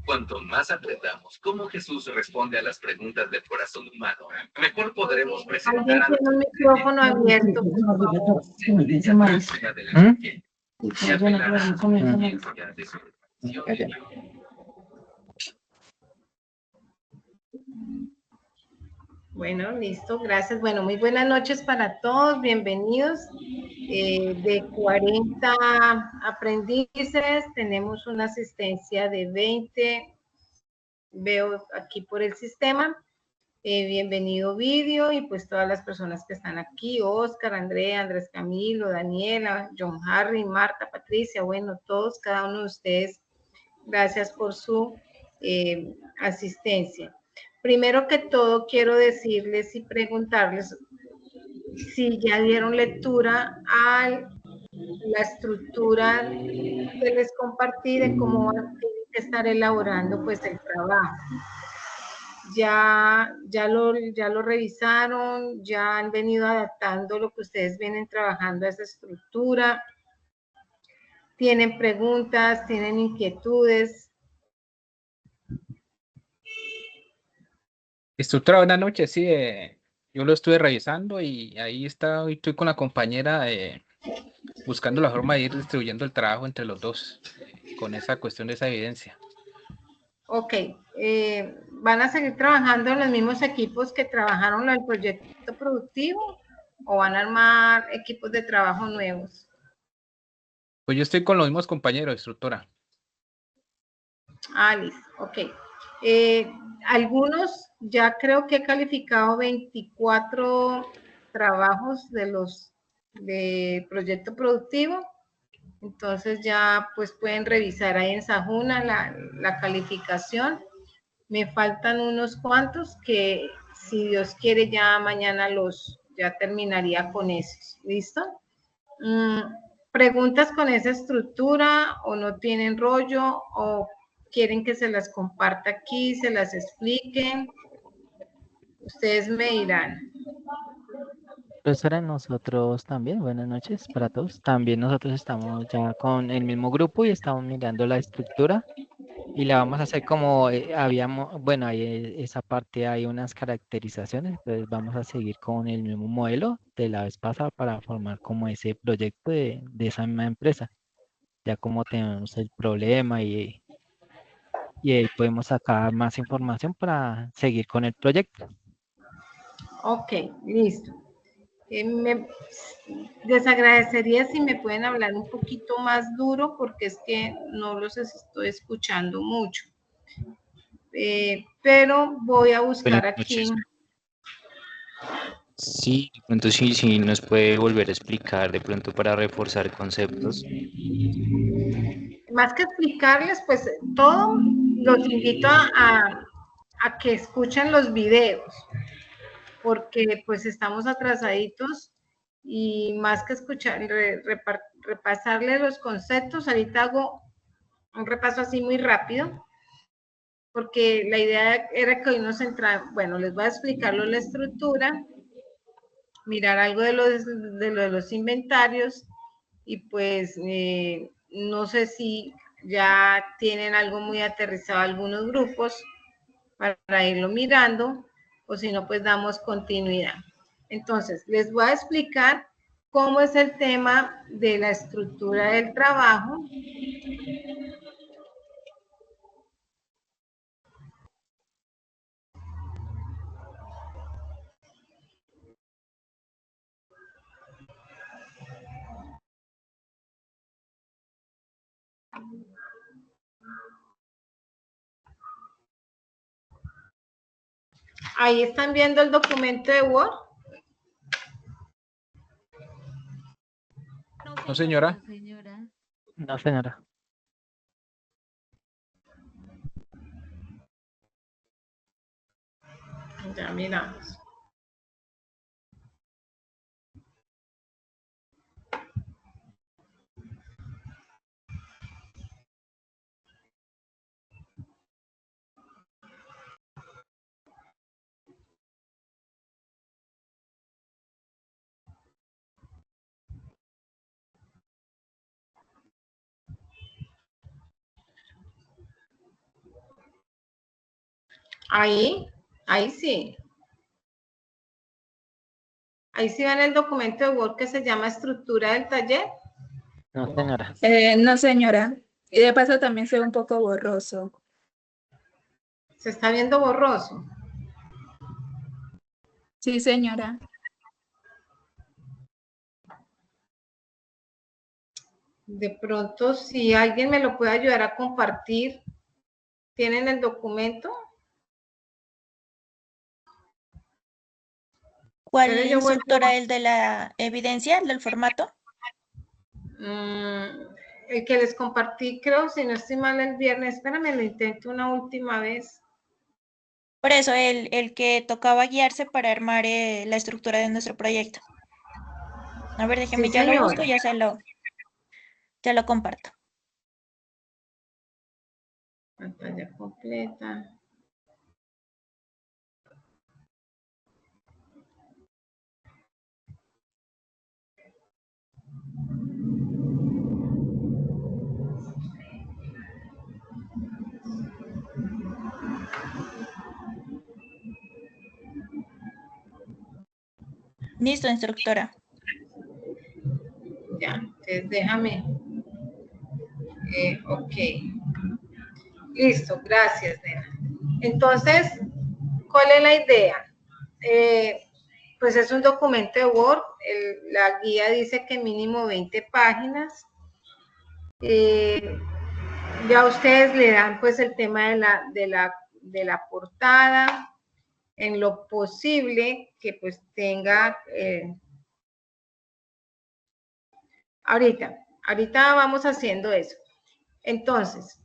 Cuanto más aprendamos cómo Jesús responde a las preguntas del corazón humano, mejor podremos presentar a Alguien tiene un micrófono abierto. Bueno, listo, gracias. Bueno, muy buenas noches para todos, bienvenidos. De 40 aprendices, tenemos una asistencia de 20, veo aquí por el sistema. Bienvenido Vídeo y pues todas las personas que están aquí, Oscar, Andrea, Andrés Camilo, Daniela, John Harry, Marta, Patricia, bueno, todos, cada uno de ustedes, gracias por su asistencia. Primero que todo, quiero decirles y preguntarles si ya dieron lectura a la estructura que les compartí de cómo van a tener que estar elaborando pues el trabajo. Ya lo revisaron, ya han venido adaptando lo que ustedes vienen trabajando a esa estructura. ¿Tienen preguntas? ¿Tienen inquietudes? Estructura, buenas noches, sí, yo lo estuve revisando y ahí estoy con la compañera buscando la forma de ir distribuyendo el trabajo entre los dos, con esa cuestión de esa evidencia. Ok, ¿van a seguir trabajando en los mismos equipos que trabajaron en el proyecto productivo o van a armar equipos de trabajo nuevos? Pues yo estoy con los mismos compañeros, instructora. Ah, listo, ok. Algunos ya creo que he calificado 24 trabajos de proyecto productivo. Entonces ya pues pueden revisar ahí en Sajuna la calificación. Me faltan unos cuantos que si Dios quiere ya mañana ya terminaría con esos. ¿Listo? ¿Preguntas con esa estructura o no tienen rollo o quieren que se las comparta aquí, se las expliquen? Ustedes me dirán. Profesora, nosotros también, buenas noches para todos. También nosotros estamos ya con el mismo grupo y estamos mirando la estructura y la vamos a hacer como habíamos, bueno, ahí esa parte hay unas caracterizaciones, entonces vamos a seguir con el mismo modelo de la vez pasada para formar como ese proyecto de esa misma empresa. Ya como tenemos el problema y ahí podemos sacar más información para seguir con el proyecto. Ok, listo. Les agradecería si me pueden hablar un poquito más duro porque es que no los estoy escuchando mucho. Pero voy a buscar Buenas aquí. noches. Sí, de pronto sí nos puede volver a explicar de pronto para reforzar conceptos. Más que explicarles, pues todo los invito a que escuchen los videos, porque pues estamos atrasaditos y más que escuchar, repasarles los conceptos, ahorita hago un repaso así muy rápido, porque la idea era que hoy nos centramos, bueno, les voy a explicar la estructura, mirar algo de los inventarios y pues no sé si ya tienen algo muy aterrizado algunos grupos para irlo mirando o si no pues damos continuidad. Entonces les voy a explicar cómo es el tema de la estructura del trabajo. Ahí están viendo el documento de Word. No, señora. No, señora. Ya miramos. Ahí sí. Ahí sí va en el documento de Word que se llama estructura del taller. No, señora. No, señora. Y de paso también se ve un poco borroso. Se está viendo borroso. Sí, señora. De pronto, si alguien me lo puede ayudar a compartir, ¿tienen el documento? ¿Cuál Pero yo vuelvo- instructora? ¿El de la evidencia, el del formato? El que les compartí, creo, si no estoy mal, el viernes. Espérame, lo intento una última vez. Por eso, el que tocaba guiarse para armar la estructura de nuestro proyecto. A ver, déjeme, Sí, ya lo señora. busco y ya lo comparto. Pantalla completa. Listo, instructora. Ya, entonces déjame. Ok. Listo, gracias, nena. Entonces, ¿cuál es la idea? Pues es un documento de Word. La guía dice que mínimo 20 páginas. Ya ustedes le dan pues el tema de la portada, en lo posible que pues tenga, ahorita vamos haciendo eso. Entonces,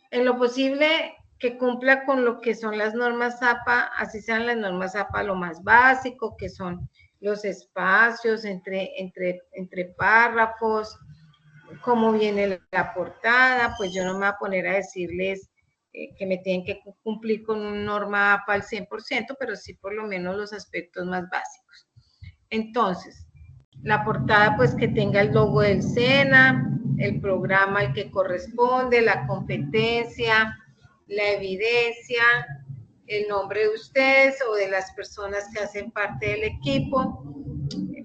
en lo posible que cumpla con lo que son las normas APA, así sean las normas APA lo más básico, que son los espacios entre párrafos, cómo viene la portada, pues yo no me voy a poner a decirles que me tienen que cumplir con una norma APA al 100%, pero sí por lo menos los aspectos más básicos. Entonces, la portada pues que tenga el logo del SENA, el programa al que corresponde, la competencia, la evidencia, el nombre de ustedes o de las personas que hacen parte del equipo,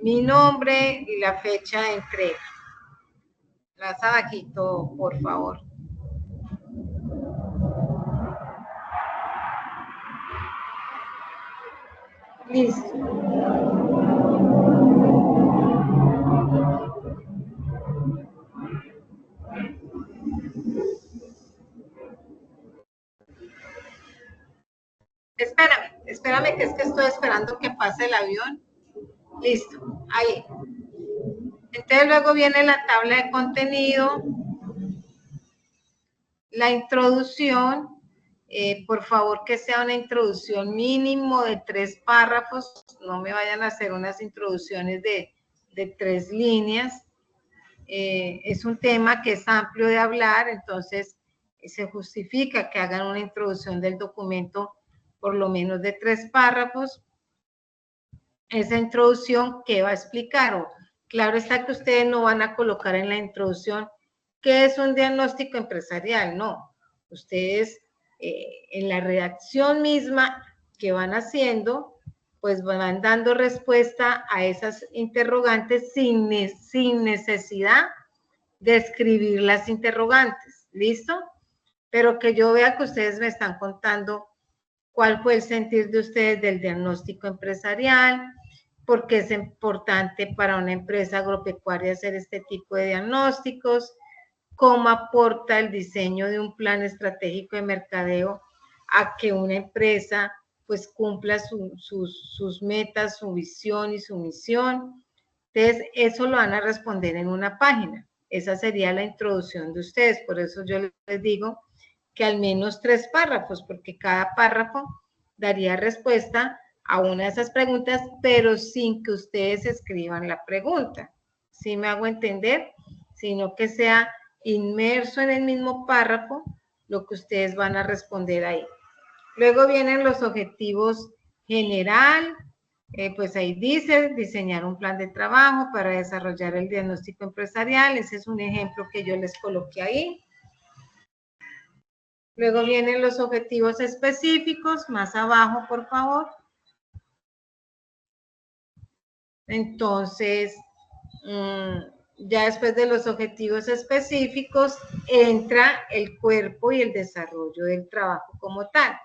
mi nombre y la fecha de entrega. Más abajito, por favor. Listo. Espérame, que es que estoy esperando que pase el avión. Listo, ahí. Entonces luego viene la tabla de contenido, la introducción, por favor que sea una introducción mínimo de 3 párrafos, no me vayan a hacer unas introducciones de 3 líneas. Es un tema que es amplio de hablar, entonces se justifica que hagan una introducción del documento por lo menos de 3 párrafos. Esa introducción, ¿qué va a explicar? O, claro está que ustedes no van a colocar en la introducción qué es un diagnóstico empresarial, no. Ustedes en la redacción misma que van haciendo, pues van dando respuesta a esas interrogantes sin necesidad de escribir las interrogantes, ¿listo? Pero que yo vea que ustedes me están contando cuál fue el sentir de ustedes del diagnóstico empresarial, por qué es importante para una empresa agropecuaria hacer este tipo de diagnósticos, cómo aporta el diseño de un plan estratégico de mercadeo a que una empresa pues cumpla sus metas, su visión y su misión. Entonces, eso lo van a responder en una página. Esa sería la introducción de ustedes. Por eso yo les digo que al menos 3 párrafos, porque cada párrafo daría respuesta a una de esas preguntas, pero sin que ustedes escriban la pregunta. ¿Sí me hago entender? Sino que sea inmerso en el mismo párrafo lo que ustedes van a responder ahí. Luego vienen los objetivos general, pues ahí dice diseñar un plan de trabajo para desarrollar el diagnóstico empresarial. Ese es un ejemplo que yo les coloqué ahí. Luego vienen los objetivos específicos, más abajo, por favor. Entonces, ya después de los objetivos específicos, entra el cuerpo y el desarrollo del trabajo como tal.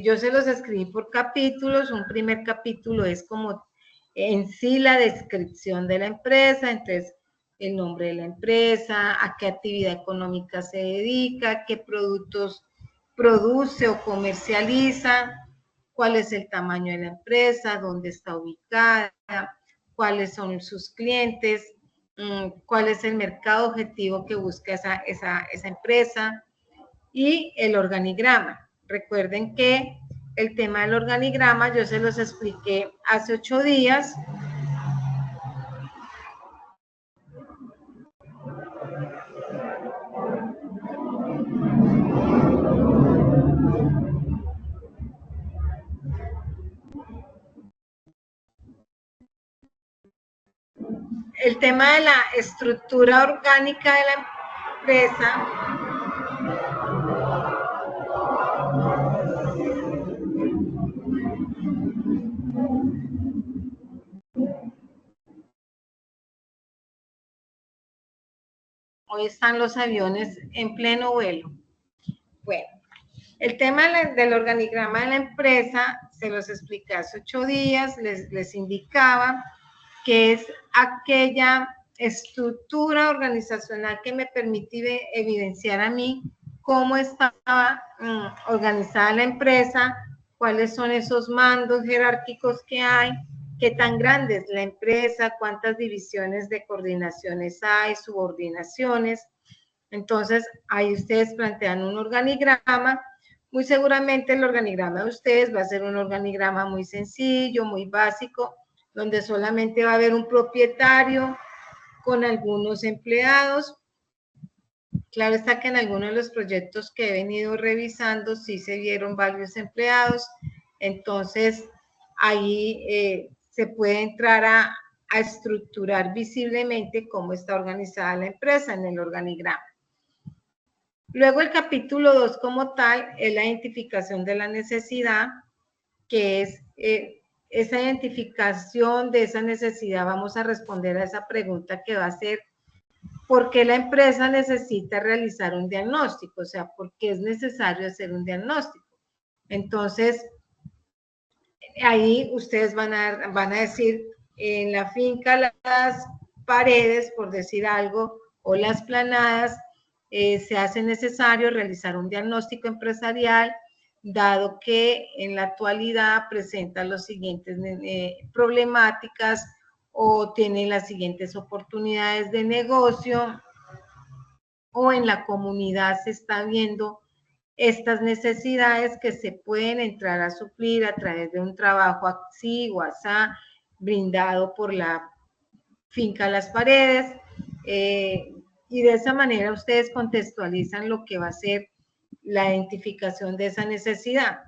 Yo se los escribí por capítulos. Un primer capítulo es como en sí la descripción de la empresa, entonces el nombre de la empresa, a qué actividad económica se dedica, qué productos produce o comercializa, cuál es el tamaño de la empresa, dónde está ubicada, cuáles son sus clientes, cuál es el mercado objetivo que busca esa empresa, y el organigrama. Recuerden que el tema del organigrama yo se los expliqué hace 8 días. El tema de la estructura orgánica de la empresa. Hoy están los aviones en pleno vuelo. Bueno, el tema del organigrama de la empresa se los expliqué hace 8 días, les indicaba que es aquella estructura organizacional que me permite evidenciar a mí cómo estaba organizada la empresa, cuáles son esos mandos jerárquicos que hay, qué tan grande es la empresa, cuántas divisiones de coordinaciones hay, subordinaciones. Entonces, ahí ustedes plantean un organigrama. Muy seguramente el organigrama de ustedes va a ser un organigrama muy sencillo, muy básico, donde solamente va a haber un propietario con algunos empleados. Claro está que en algunos de los proyectos que he venido revisando sí se vieron varios empleados, entonces ahí se puede entrar a estructurar visiblemente cómo está organizada la empresa en el organigrama. Luego el capítulo 2 como tal es la identificación de la necesidad, que es esa identificación de esa necesidad. Vamos a responder a esa pregunta que va a ser ¿por qué la empresa necesita realizar un diagnóstico? O sea, ¿por qué es necesario hacer un diagnóstico? Entonces, ahí ustedes van a decir, en la finca las paredes, por decir algo, o las planadas, se hace necesario realizar un diagnóstico empresarial, dado que en la actualidad presenta los siguientes problemáticas o tiene las siguientes oportunidades de negocio, o en la comunidad se está viendo estas necesidades que se pueden entrar a suplir a través de un trabajo así o así, brindado por la finca Las Paredes, y de esa manera ustedes contextualizan lo que va a ser la identificación de esa necesidad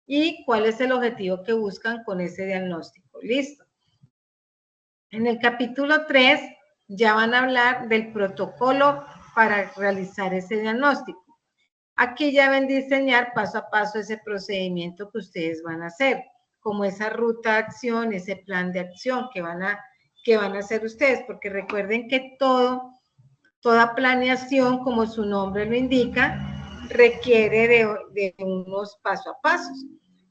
y cuál es el objetivo que buscan con ese diagnóstico. Listo. En el capítulo 3 ya van a hablar del protocolo para realizar ese diagnóstico. Aquí ya ven diseñar paso a paso ese procedimiento que ustedes van a hacer, como esa ruta de acción, ese plan de acción que van a hacer ustedes, porque recuerden que toda planeación, como su nombre lo indica, requiere de unos paso a pasos.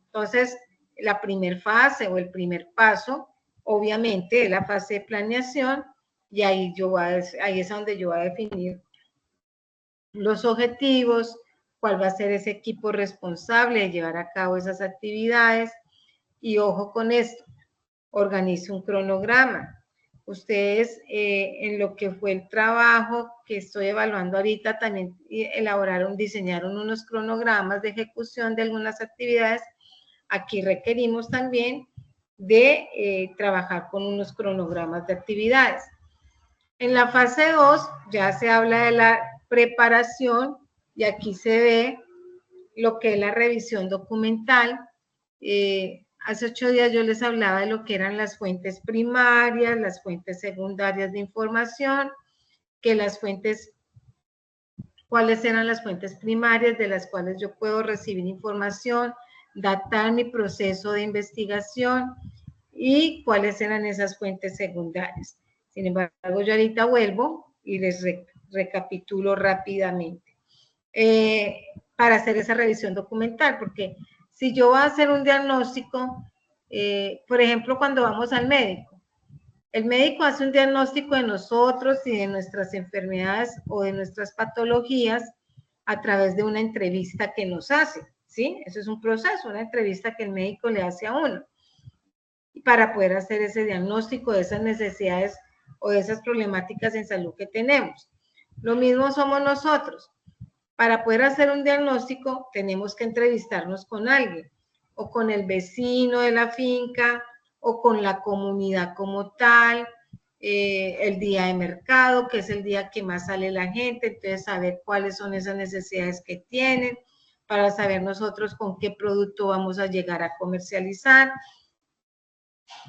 Entonces, la primera fase o el primer paso, obviamente, es la fase de planeación, y ahí es donde yo voy a definir los objetivos, cuál va a ser ese equipo responsable de llevar a cabo esas actividades. Y ojo con esto, organice un cronograma. Ustedes, en lo que fue el trabajo que estoy evaluando ahorita, también diseñaron unos cronogramas de ejecución de algunas actividades. Aquí requerimos también de trabajar con unos cronogramas de actividades. En la fase 2 ya se habla de la preparación y aquí se ve lo que es la revisión documental. Hace 8 días yo les hablaba de lo que eran las fuentes primarias, las fuentes secundarias de información, que las fuentes cuáles eran las fuentes primarias de las cuales yo puedo recibir información, datar mi proceso de investigación y cuáles eran esas fuentes secundarias. Sin embargo, yo ahorita vuelvo y les recapitulo rápidamente para hacer esa revisión documental, porque si yo voy a hacer un diagnóstico, por ejemplo, cuando vamos al médico, el médico hace un diagnóstico de nosotros y de nuestras enfermedades o de nuestras patologías a través de una entrevista que nos hace, ¿sí? Eso es un proceso, una entrevista que el médico le hace a uno para poder hacer ese diagnóstico de esas necesidades o de esas problemáticas en salud que tenemos. Lo mismo somos nosotros. Para poder hacer un diagnóstico tenemos que entrevistarnos con alguien, o con el vecino de la finca, o con la comunidad como tal, el día de mercado, que es el día que más sale la gente, entonces saber cuáles son esas necesidades que tienen, para saber nosotros con qué producto vamos a llegar a comercializar.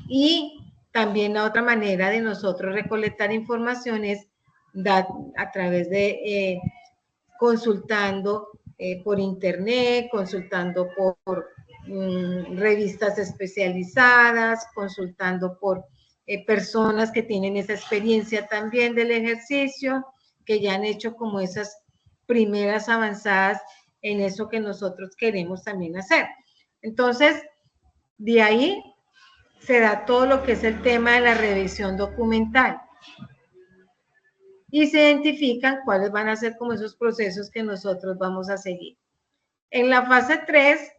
Y también la otra manera de nosotros recolectar información es a través de consultando por internet, consultando por revistas especializadas, consultando por personas que tienen esa experiencia también del ejercicio, que ya han hecho como esas primeras avanzadas en eso que nosotros queremos también hacer. Entonces, de ahí se da todo lo que es el tema de la revisión documental. Y se identifican cuáles van a ser como esos procesos que nosotros vamos a seguir. En la fase 3,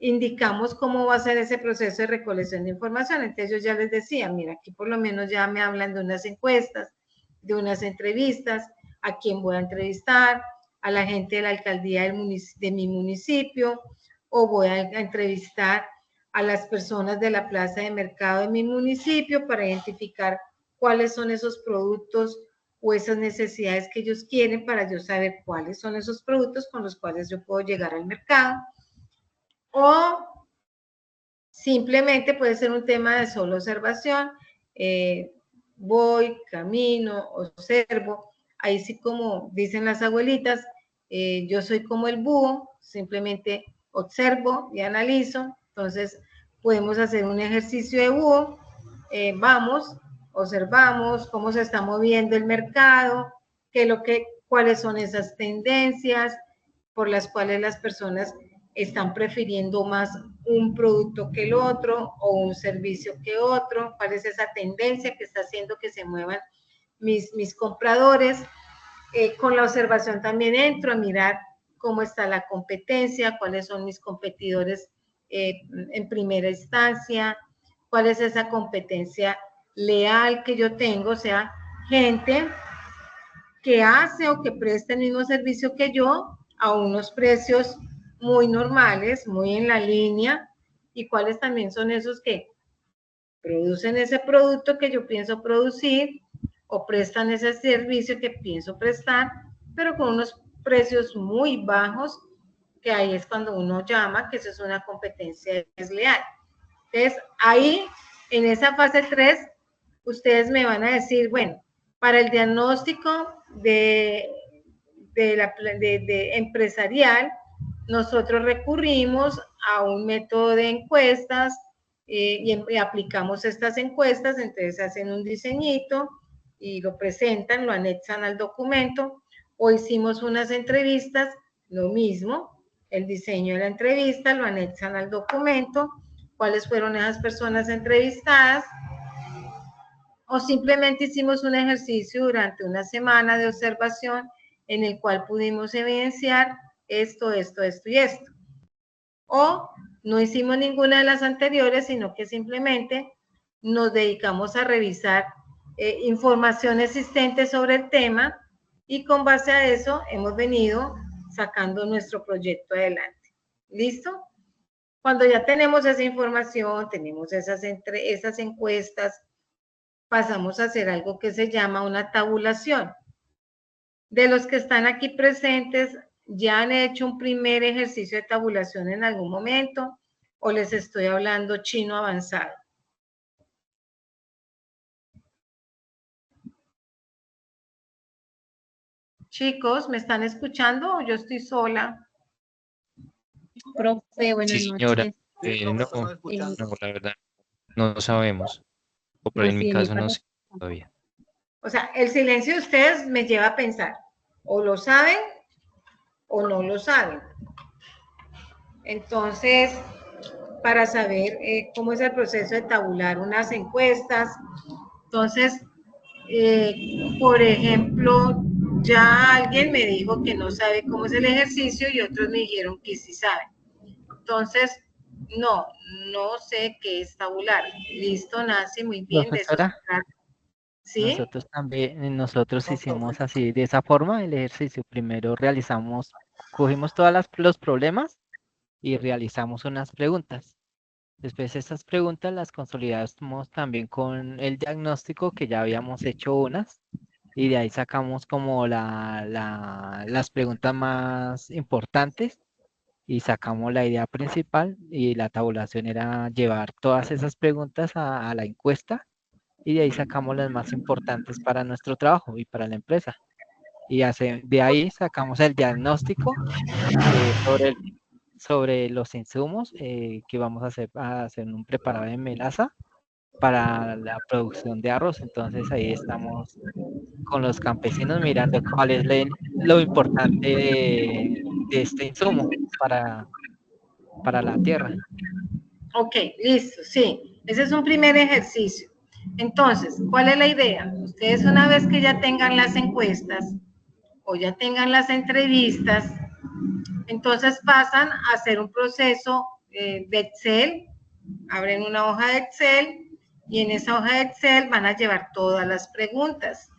indicamos cómo va a ser ese proceso de recolección de información. Entonces yo ya les decía, mira, aquí por lo menos ya me hablan de unas encuestas, de unas entrevistas, a quién voy a entrevistar, a la gente de la alcaldía de mi municipio, o voy a entrevistar a las personas de la plaza de mercado de mi municipio para identificar cuáles son esos productos o esas necesidades que ellos quieren para yo saber cuáles son esos productos con los cuales yo puedo llegar al mercado. O simplemente puede ser un tema de solo observación, voy, camino, observo, ahí sí como dicen las abuelitas, yo soy como el búho, simplemente observo y analizo, entonces podemos hacer un ejercicio de búho, vamos, observamos cómo se está moviendo el mercado, cuáles son esas tendencias por las cuales las personas están prefiriendo más un producto que el otro o un servicio que otro, cuál es esa tendencia que está haciendo que se muevan mis compradores. Con la observación también entro a mirar cómo está la competencia, cuáles son mis competidores en primera instancia, cuál es esa competencia leal que yo tengo, o sea, gente que hace o que presta el mismo servicio que yo a unos precios muy normales, muy en la línea, y cuáles también son esos que producen ese producto que yo pienso producir o prestan ese servicio que pienso prestar, pero con unos precios muy bajos, que ahí es cuando uno llama que eso es una competencia desleal. Entonces, ahí, en esa fase 3, ustedes me van a decir, bueno, para el diagnóstico de empresarial, nosotros recurrimos a un método de encuestas y aplicamos estas encuestas, entonces hacen un diseñito y lo presentan, lo anexan al documento, o hicimos unas entrevistas, lo mismo, el diseño de la entrevista, lo anexan al documento, cuáles fueron esas personas entrevistadas, o simplemente hicimos un ejercicio durante una semana de observación en el cual pudimos evidenciar esto y esto. O no hicimos ninguna de las anteriores, sino que simplemente nos dedicamos a revisar información existente sobre el tema y con base a eso hemos venido sacando nuestro proyecto adelante. ¿Listo? Cuando ya tenemos esa información, tenemos esas encuestas, pasamos a hacer algo que se llama una tabulación. De los que están aquí presentes, ¿ya han hecho un primer ejercicio de tabulación en algún momento? ¿O les estoy hablando chino avanzado? Chicos, ¿me están escuchando o yo estoy sola? Profe, buenas Sí, señora. noches. No, no, la verdad, no sabemos. O por Pues en mi sí, en mi caso no caso, sé todavía. O sea, el silencio de ustedes me lleva a pensar, o lo saben o no lo saben. Entonces, para saber cómo es el proceso de tabular unas encuestas. Entonces, por ejemplo, ya alguien me dijo que no sabe cómo es el ejercicio y otros me dijeron que sí saben. Entonces, no sé qué es tabular. Listo, Nancy, muy bien, de eso se Profesora, trata. ¿Sí? nosotros también, nosotros hicimos así, de esa forma, el ejercicio. Primero cogimos todos los problemas y realizamos unas preguntas. Después esas preguntas las consolidamos también con el diagnóstico que ya habíamos hecho unas y de ahí sacamos como las preguntas más importantes y sacamos la idea principal y la tabulación era llevar todas esas preguntas a la encuesta y de ahí sacamos las más importantes para nuestro trabajo y para la empresa. Y de ahí sacamos el diagnóstico sobre los insumos que vamos a hacer un preparado de melaza para la producción de arroz. Entonces ahí estamos con los campesinos mirando cuál es lo importante de este insumo para la tierra. Ok, listo, sí. Ese es un primer ejercicio. Entonces, ¿cuál es la idea? Ustedes una vez que ya tengan las encuestas o ya tengan las entrevistas, entonces pasan a hacer un proceso de Excel, abren una hoja de Excel y en esa hoja de Excel van a llevar todas las preguntas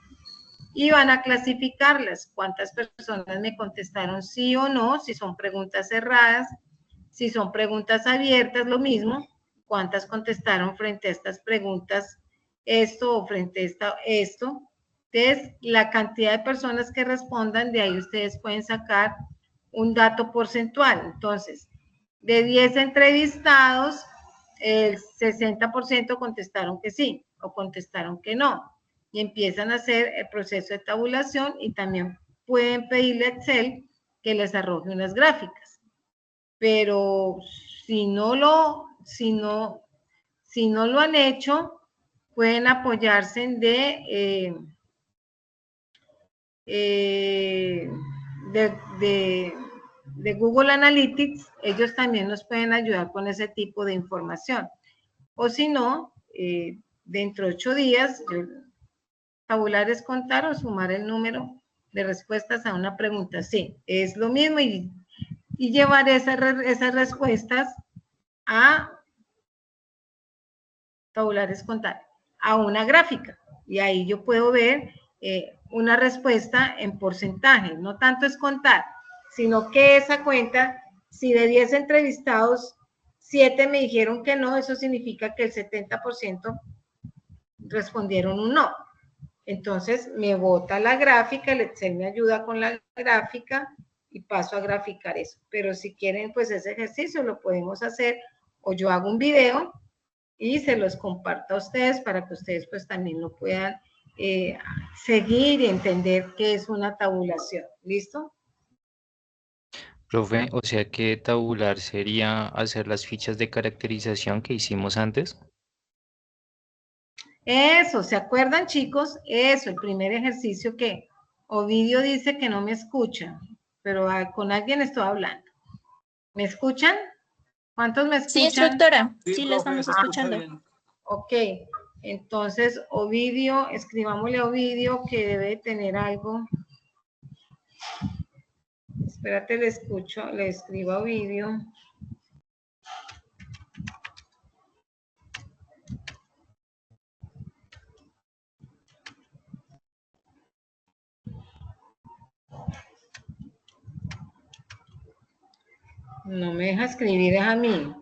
y van a clasificarlas. ¿Cuántas personas me contestaron sí o no? Si son preguntas cerradas, si son preguntas abiertas, lo mismo. ¿Cuántas contestaron frente a estas preguntas esto o frente a esto? Entonces, la cantidad de personas que respondan, de ahí ustedes pueden sacar un dato porcentual. Entonces, de 10 entrevistados, el 60% contestaron que sí o contestaron que no. Y empiezan a hacer el proceso de tabulación y también pueden pedirle a Excel que les arroje unas gráficas. Pero si no lo han hecho, pueden apoyarse de Google Analytics. Ellos también nos pueden ayudar con ese tipo de información. O si no, dentro de 8 días, tabular es contar o sumar el número de respuestas a una pregunta. Sí, es lo mismo y llevar esas respuestas a tabular es contar, a una gráfica. Y ahí yo puedo ver una respuesta en porcentaje. No tanto es contar, sino que esa cuenta, si de 10 entrevistados, 7 me dijeron que no, eso significa que el 70% respondieron un no. Entonces me bota la gráfica, el Excel me ayuda con la gráfica y paso a graficar eso. Pero si quieren, pues ese ejercicio lo podemos hacer o yo hago un video y se los comparto a ustedes para que ustedes pues también lo puedan seguir y entender qué es una tabulación. ¿Listo? Profe, o sea que tabular sería hacer las fichas de caracterización que hicimos antes. Eso, ¿se acuerdan, chicos? Eso, el primer ejercicio que Ovidio dice que no me escucha, pero con alguien estoy hablando. ¿Me escuchan? ¿Cuántos me Sí, escuchan? instructora, sí, la estamos escuchando. Ok, entonces Ovidio, escribámosle a Ovidio que debe tener algo. Espérate, le escribo a Ovidio. No me deja escribir, es a mí.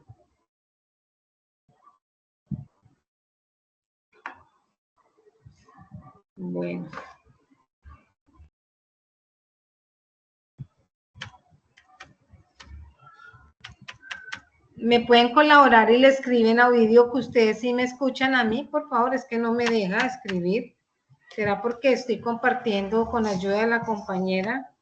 Bueno. ¿Me pueden colaborar y le escriben a Ovidio que ustedes sí me escuchan a mí? Por favor, es que no me deja escribir. ¿Será porque estoy compartiendo con ayuda de la compañera?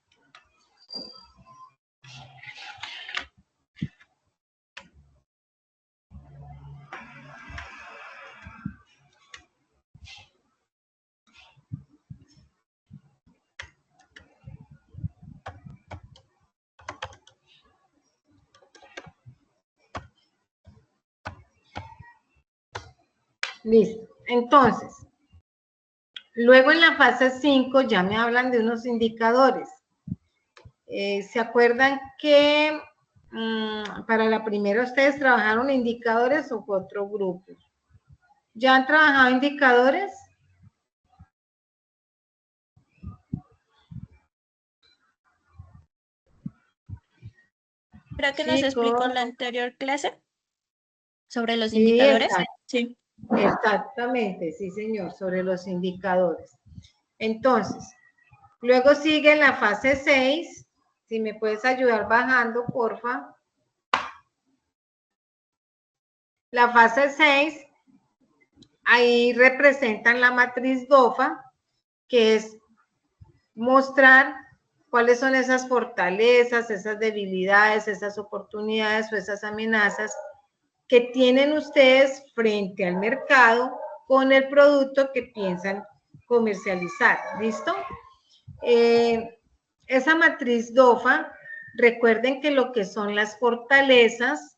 Listo. Entonces, luego en la fase 5 ya me hablan de unos indicadores. ¿Se acuerdan que para la primera ustedes trabajaron indicadores o fue otro grupo? ¿Ya han trabajado indicadores? Creo que nos explicó en la anterior clase sobre los Sí, indicadores. exacto. Sí. Exactamente, sí señor, sobre los indicadores. Entonces, luego sigue la fase 6. Si me puedes ayudar bajando, porfa. La fase 6, ahí representan la matriz DOFA, que es mostrar cuáles son esas fortalezas, esas debilidades, esas oportunidades o esas amenazas que tienen ustedes frente al mercado con el producto que piensan comercializar. ¿Listo? Esa matriz DOFA, recuerden que lo que son las fortalezas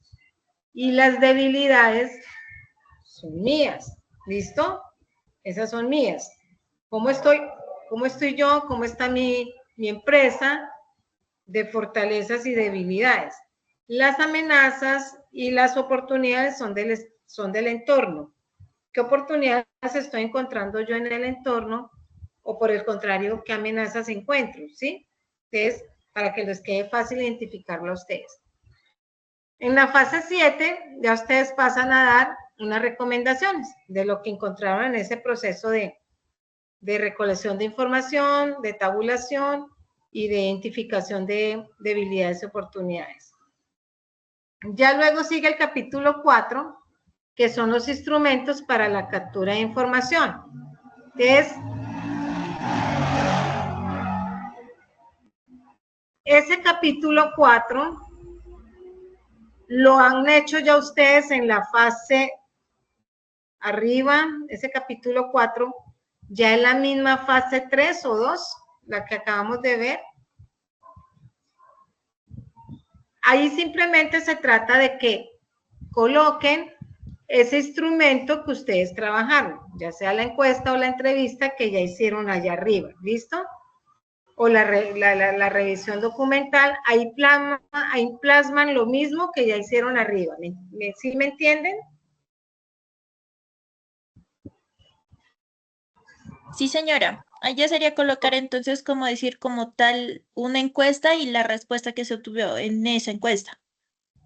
y las debilidades son mías. ¿Listo? Esas son mías. ¿Cómo estoy yo? ¿Cómo está mi empresa de fortalezas y debilidades? Las amenazas y las oportunidades son del entorno. ¿Qué oportunidades estoy encontrando yo en el entorno? O por el contrario, ¿qué amenazas encuentro? ¿Sí? Entonces, para que les quede fácil identificarlo a ustedes. En la fase 7, ya ustedes pasan a dar unas recomendaciones de lo que encontraron en ese proceso de recolección de información, de tabulación y de identificación de debilidades y oportunidades. Ya luego sigue el capítulo 4, que son los instrumentos para la captura de información. Entonces, ese capítulo 4 lo han hecho ya ustedes en la fase arriba, ese capítulo 4, ya en la misma fase 3 o 2, la que acabamos de ver. Ahí simplemente se trata de que coloquen ese instrumento que ustedes trabajaron, ya sea la encuesta o la entrevista que ya hicieron allá arriba, ¿listo? O la revisión documental, ahí plasman lo mismo que ya hicieron arriba. ¿Sí me entienden? Sí, señora. Ahí ya sería colocar entonces, como decir, como tal, una encuesta y la respuesta que se obtuvo en esa encuesta.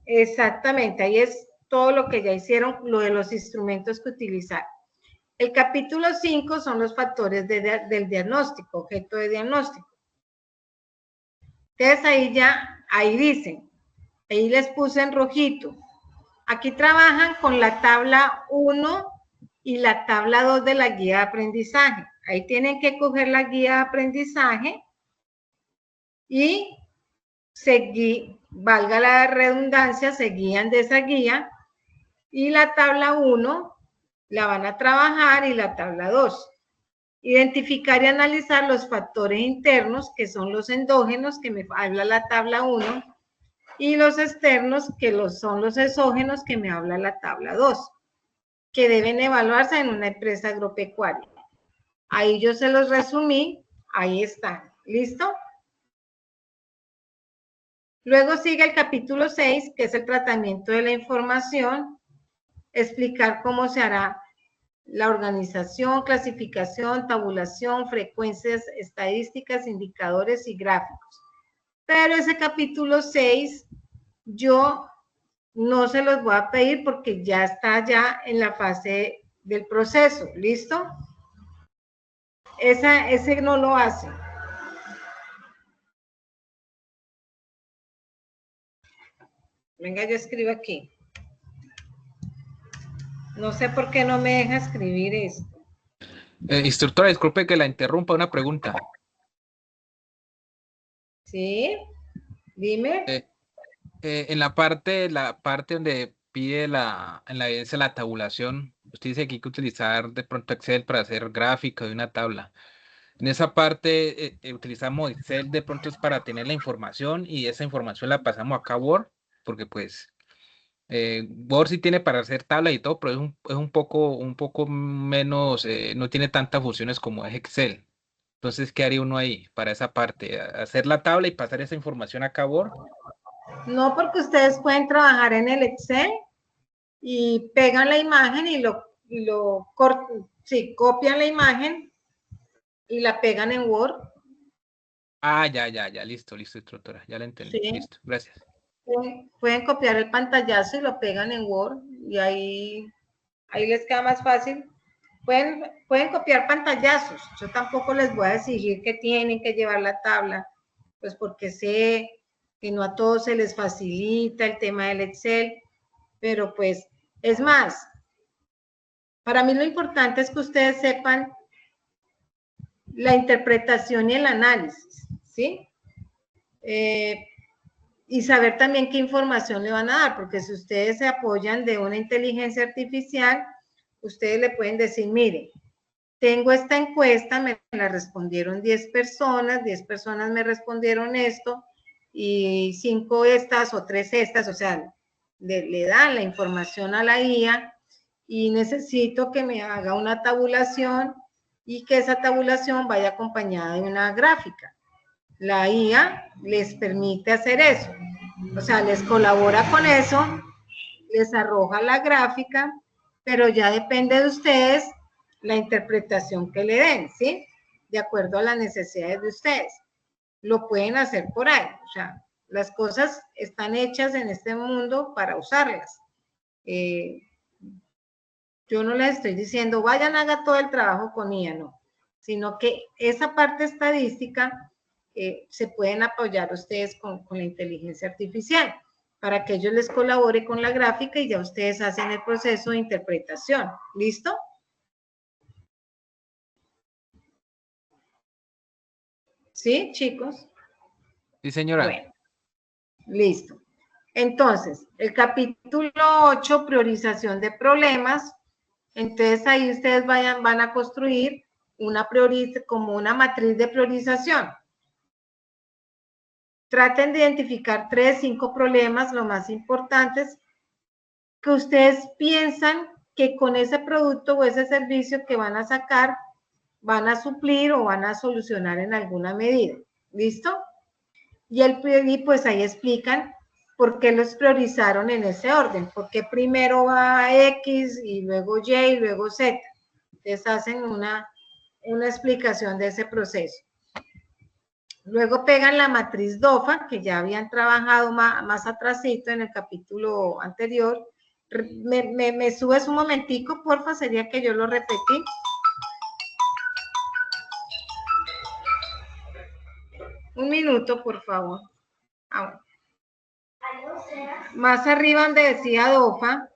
Exactamente, ahí es todo lo que ya hicieron, lo de los instrumentos que utilizaron. El capítulo 5 son los factores del diagnóstico, objeto de diagnóstico. Entonces ahí dicen, ahí les puse en rojito. Aquí trabajan con la tabla 1 y la tabla 2 de la guía de aprendizaje. Ahí tienen que coger la guía de aprendizaje y valga la redundancia, se guían de esa guía y la tabla 1 la van a trabajar y la tabla 2. Identificar y analizar los factores internos, que son los endógenos, que me habla la tabla 1, y los externos, que son los exógenos, que me habla la tabla 2, que deben evaluarse en una empresa agropecuaria. Ahí yo se los resumí, ahí están. ¿Listo? Luego sigue el capítulo 6, que es el tratamiento de la información, explicar cómo se hará la organización, clasificación, tabulación, frecuencias, estadísticas, indicadores y gráficos. Pero ese capítulo 6 yo no se los voy a pedir porque ya está ya en la fase del proceso. ¿Listo? Ese no lo hace. Venga, yo escribo aquí. No sé por qué no me deja escribir esto. Instructora, disculpe que la interrumpa, una pregunta. ¿Sí? Dime. En la parte donde pide en la evidencia la tabulación, usted dice que hay que utilizar de pronto Excel para hacer gráfica de una tabla. En esa parte utilizamos Excel de pronto es para tener la información y esa información la pasamos acá a Word, porque pues Word sí tiene para hacer tabla y todo, pero es un poco menos, no tiene tantas funciones como es Excel. Entonces, ¿qué haría uno ahí para esa parte? ¿Hacer la tabla y pasar esa información acá a Word? No, porque ustedes pueden trabajar en el Excel y pegan la imagen y sí, copian la imagen y la pegan en Word. Ah, ya, listo, instructora, ya la entendí. Sí. Listo, gracias. Pueden copiar el pantallazo y lo pegan en Word y ahí les queda más fácil. Pueden copiar pantallazos. Yo tampoco les voy a exigir que tienen que llevar la tabla, pues porque sé que no a todos se les facilita el tema del Excel, pero pues es más, para mí lo importante es que ustedes sepan la interpretación y el análisis, ¿sí? Y saber también qué información le van a dar, porque si ustedes se apoyan de una inteligencia artificial, ustedes le pueden decir, mire, tengo esta encuesta, me la respondieron 10 personas me respondieron esto, y 5 estas o 3 estas, o sea, le dan la información a la IA, y necesito que me haga una tabulación, y que esa tabulación vaya acompañada de una gráfica. La IA les permite hacer eso, o sea, les colabora con eso, les arroja la gráfica, pero ya depende de ustedes la interpretación que le den, ¿sí? De acuerdo a las necesidades de ustedes. Lo pueden hacer por ahí, o sea, las cosas están hechas en este mundo para usarlas. Yo no les estoy diciendo, vayan, haga todo el trabajo con IA, no, sino que esa parte estadística se pueden apoyar ustedes con la inteligencia artificial para que ellos les colabore con la gráfica y ya ustedes hacen el proceso de interpretación. ¿Listo? ¿Sí, chicos? Sí, señora. Bueno, listo. Entonces, el capítulo 8, priorización de problemas. Entonces, ahí ustedes van a construir como una matriz de priorización. Traten de identificar 3, 5 problemas, lo más importantes, que ustedes piensan que con ese producto o ese servicio que van a sacar, van a suplir o van a solucionar en alguna medida. ¿Listo? Y pues ahí explican por qué los priorizaron en ese orden, por qué primero va X y luego Y y luego Z. Entonces hacen una explicación de ese proceso. Luego pegan la matriz DOFA, que ya habían trabajado más atrásito en el capítulo anterior. ¿Me subes un momentico, porfa? Sería que yo lo repetí. Un minuto, por favor. Ah, más arriba donde decía DOFA.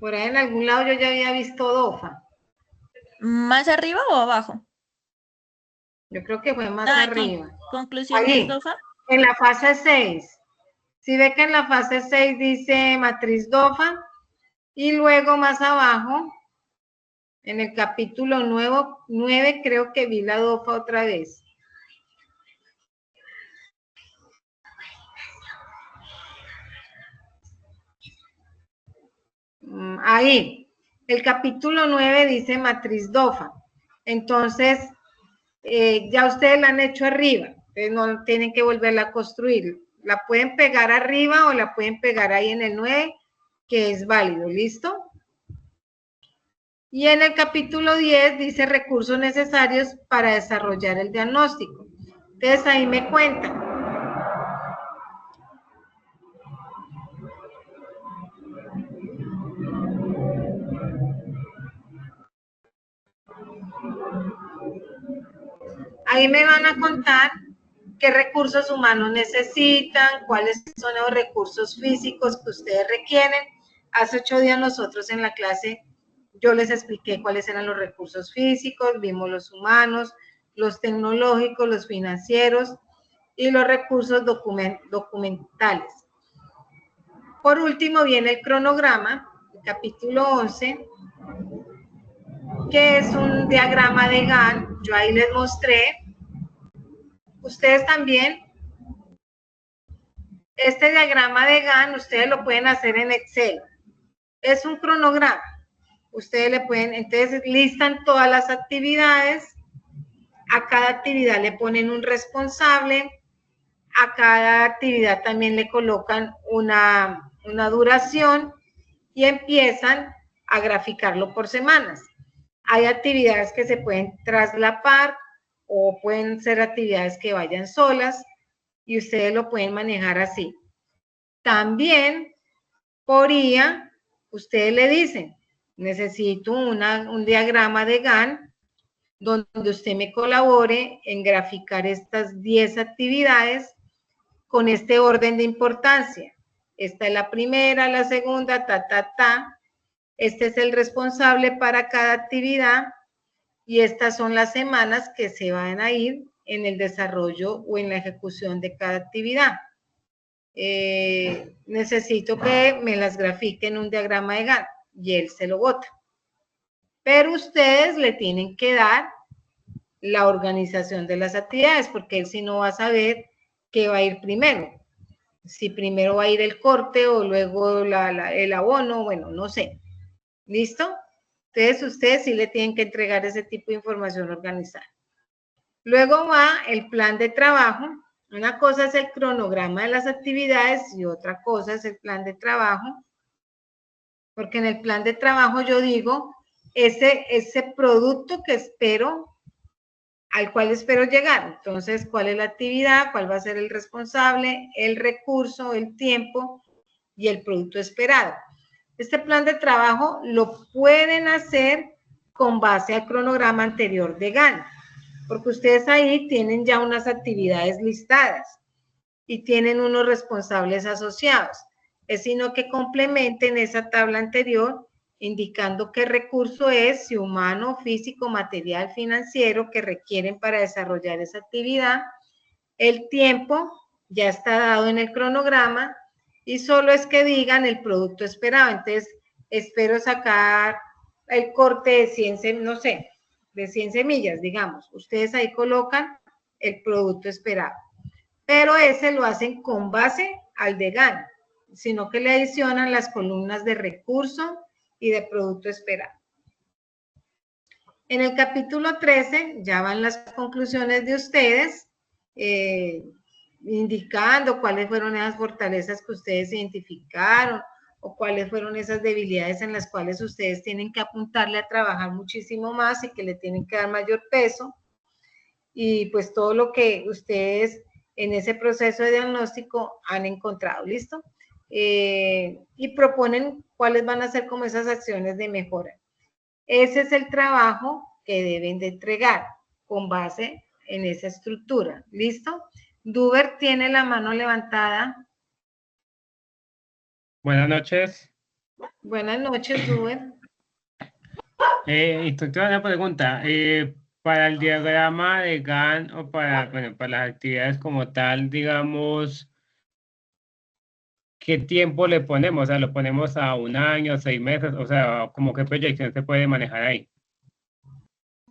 Por ahí en algún lado yo ya había visto DOFA. ¿Más arriba o abajo? Yo creo que fue más arriba. Conclusiones Ahí, DOFA. en la fase 6. Si ve que en la fase 6 dice matriz DOFA y luego más abajo, en el capítulo 9 creo que vi la DOFA otra vez. Ahí, el capítulo 9 dice matriz DOFA. Entonces, ya ustedes la han hecho arriba, entonces no tienen que volverla a construir. La pueden pegar arriba o la pueden pegar ahí en el 9, que es válido, ¿listo? Y en el capítulo 10 dice recursos necesarios para desarrollar el diagnóstico. Entonces ahí me cuentan. Ahí me van a contar qué recursos humanos necesitan, cuáles son los recursos físicos que ustedes requieren, Hace 8 días nosotros en la clase, yo les expliqué cuáles eran los recursos físicos, vimos los humanos, los tecnológicos, los financieros y los recursos documentales. Por último viene el cronograma, el capítulo 11, que es un diagrama de Gantt. Yo ahí les mostré. Ustedes también, este diagrama de Gantt, ustedes lo pueden hacer en Excel. Es un cronograma. Ustedes le pueden, entonces listan todas las actividades, a cada actividad le ponen un responsable, a cada actividad también le colocan una duración y empiezan a graficarlo por semanas. Hay actividades que se pueden traslapar o pueden ser actividades que vayan solas y ustedes lo pueden manejar así. También por IA, ustedes le dicen, necesito un diagrama de Gantt donde usted me colabore en graficar estas 10 actividades con este orden de importancia. Esta es la primera, la segunda, Este es el responsable para cada actividad y estas son las semanas que se van a ir en el desarrollo o en la ejecución de cada actividad. Necesito que me las grafique en un diagrama de Gantt y él se lo bota. Pero ustedes le tienen que dar la organización de las actividades porque él si no va a saber qué va a ir primero. Si primero va a ir el corte o luego el abono, bueno, no sé. ¿Listo? Entonces, ustedes sí le tienen que entregar ese tipo de información organizada. Luego va el plan de trabajo. Una cosa es el cronograma de las actividades y otra cosa es el plan de trabajo. Porque en el plan de trabajo yo digo, ese producto que espero, al cual espero llegar. Entonces, ¿cuál es la actividad? ¿Cuál va a ser el responsable? El recurso, el tiempo y el producto esperado. Este plan de trabajo lo pueden hacer con base al cronograma anterior de Gantt, porque ustedes ahí tienen ya unas actividades listadas y tienen unos responsables asociados. Es sino que complementen esa tabla anterior indicando qué recurso es, si humano, físico, material, financiero, que requieren para desarrollar esa actividad. El tiempo ya está dado en el cronograma y solo es que digan el producto esperado. Entonces, espero sacar el corte de 100, no sé, de 100 semillas, digamos. Ustedes ahí colocan el producto esperado. Pero ese lo hacen con base al de Gantt, sino que le adicionan las columnas de recurso y de producto esperado. En el capítulo 13 ya van las conclusiones de ustedes, indicando cuáles fueron esas fortalezas que ustedes identificaron o cuáles fueron esas debilidades en las cuales ustedes tienen que apuntarle a trabajar muchísimo más y que le tienen que dar mayor peso. Y pues todo lo que ustedes en ese proceso de diagnóstico han encontrado, ¿listo? Y proponen cuáles van a ser como esas acciones de mejora. Ese es el trabajo que deben de entregar con base en esa estructura, ¿listo? Duber tiene la mano levantada. Buenas noches. Buenas noches, Duber. Y tú te una pregunta. Para el diagrama de Gantt o para las actividades como tal, digamos, ¿qué tiempo le ponemos? O sea, ¿lo ponemos a 1 año, 6 meses? O sea, ¿cómo qué proyección se puede manejar ahí?